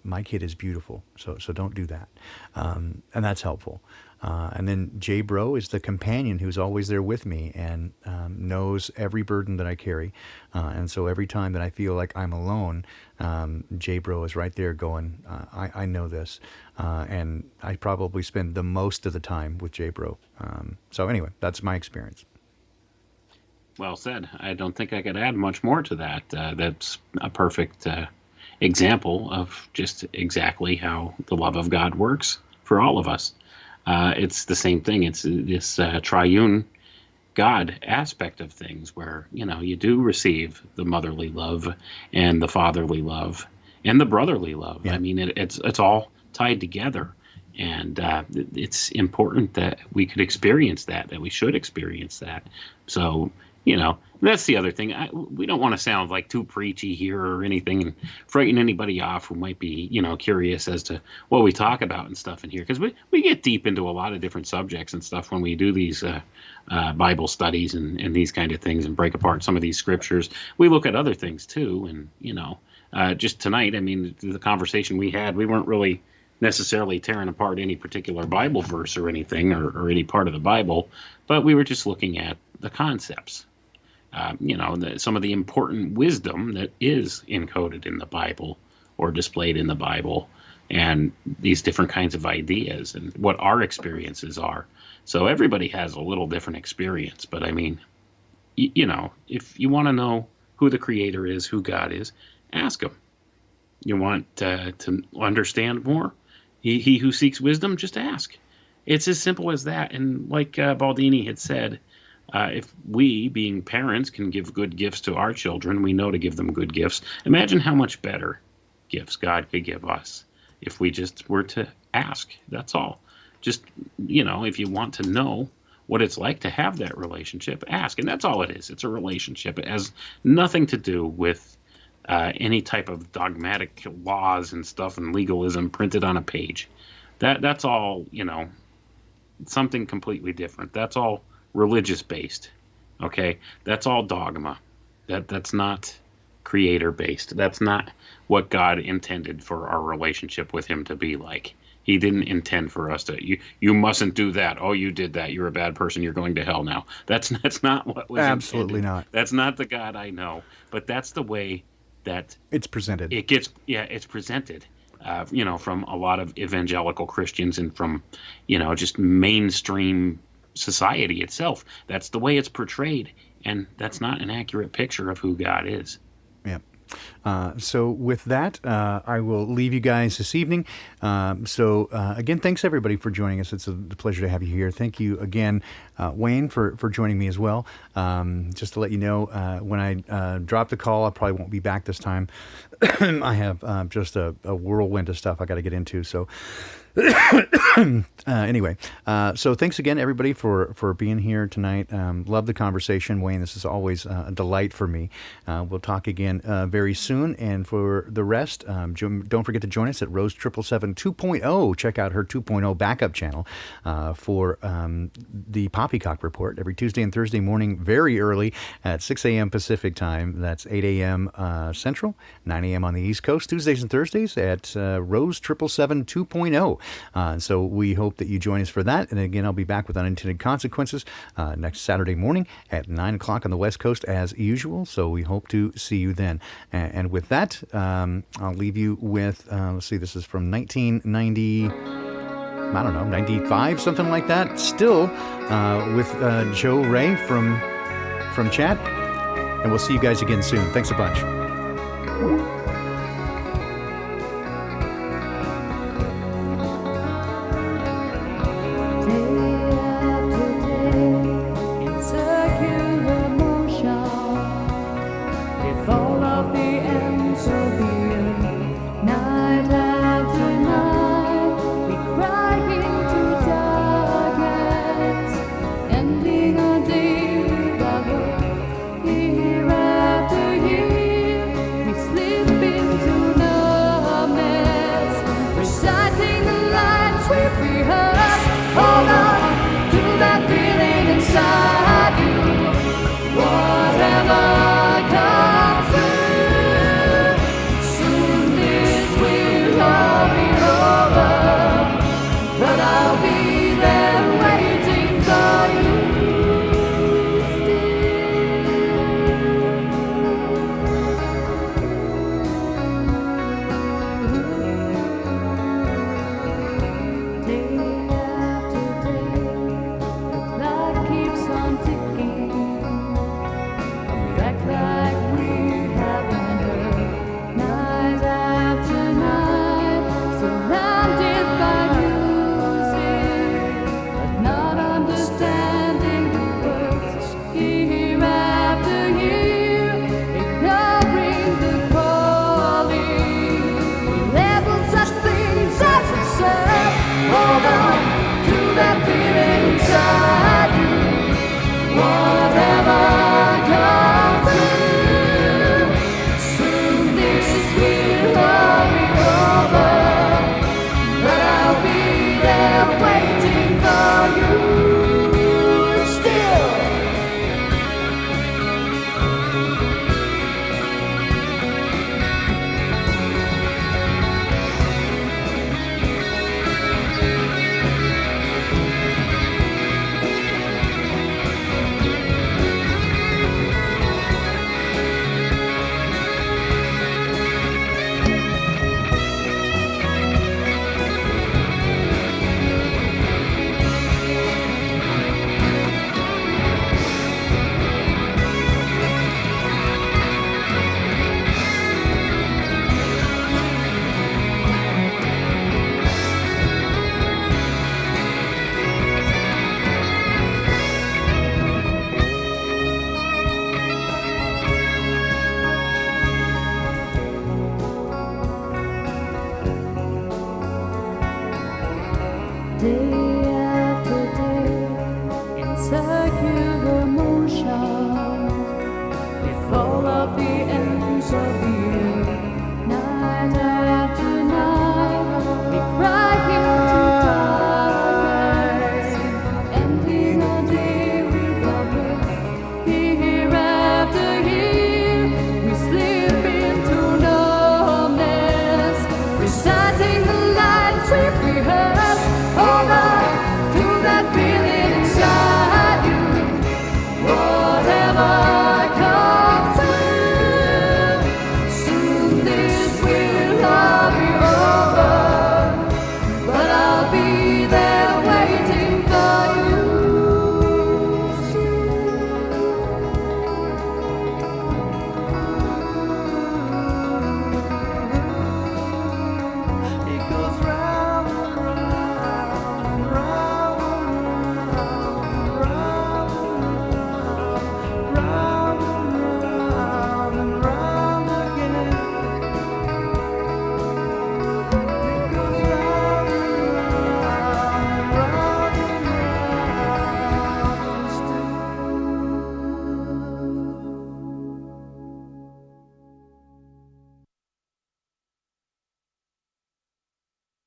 My kid is beautiful, so don't do that. And that's helpful. And then J Bro is the companion who's always there with me and knows every burden that I carry. And so every time that I feel like I'm alone, J Bro is right there going, I know this. And I probably spend the most of the time with J Bro. So anyway, that's my experience. Well said. I don't think I could add much more to that. That's a perfect example of just exactly how the love of God works for all of us. It's the same thing. It's this triune God aspect of things where, you do receive the motherly love and the fatherly love and the brotherly love. Yeah. I mean, it's all tied together. And it's important that we could experience that we should experience that. So, that's the other thing. We don't want to sound like too preachy here or anything and frighten anybody off who might be, curious as to what we talk about and stuff in here. Because we get deep into a lot of different subjects and stuff when we do these Bible studies and these kind of things and break apart some of these scriptures. We look at other things too. And, just tonight, I mean, the conversation we had, we weren't really necessarily tearing apart any particular Bible verse or anything or any part of the Bible, but we were just looking at the concepts. Some of the important wisdom that is encoded in the Bible or displayed in the Bible, and these different kinds of ideas and what our experiences are. So everybody has a little different experience, but I mean, if you want to know who the Creator is, who God is, ask Him. You want to understand more? He who seeks wisdom, just ask. It's as simple as that. And like Baldini had said, if we, being parents, can give good gifts to our children, we know to give them good gifts. Imagine how much better gifts God could give us if we just were to ask. That's all. Just, if you want to know what it's like to have that relationship, ask. And that's all it is. It's a relationship. It has nothing to do with any type of dogmatic laws and stuff and legalism printed on a page. That's all, something completely different. That's all religious based. Okay, that's all dogma. That's not creator based. That's not what God intended for our relationship with Him to be like. He didn't intend for us to you mustn't do that. Oh, you did that. You're a bad person. You're going to hell now. That's not what was Absolutely intended. not. That's not the God I know. But that's the way that It's presented. it's presented. From a lot of evangelical Christians and from, just mainstream society itself. That's the way it's portrayed, and that's not an accurate picture of who God is. Yeah. So with that, I will leave you guys this evening. Again, thanks everybody for joining us. It's a pleasure to have you here. Thank you again, Wayne, for joining me as well. Just to let you know, when I drop the call, I probably won't be back this time. I have just a whirlwind of stuff I got to get into. So anyway, so thanks again, everybody, for being here tonight. Love the conversation, Wayne. This is always a delight for me. We'll talk again very soon. And for the rest, don't forget to join us at Rose 777 2.0. Check out her 2.0 backup channel for the Poppycock Report every Tuesday and Thursday morning, very early at 6 a.m. Pacific time. That's 8 a.m. Central, 9 a.m. on the East Coast, Tuesdays and Thursdays at Rose 777 2.0. So we hope that you join us for that. And again, I'll be back with Unintended Consequences next Saturday morning at 9 o'clock on the West Coast as usual. So we hope to see you then. And with that, I'll leave you with, let's see, this is from 1990, I don't know, 95, something like that. Still with Joe Ray from chat. And we'll see you guys again soon. Thanks a bunch. All of the answer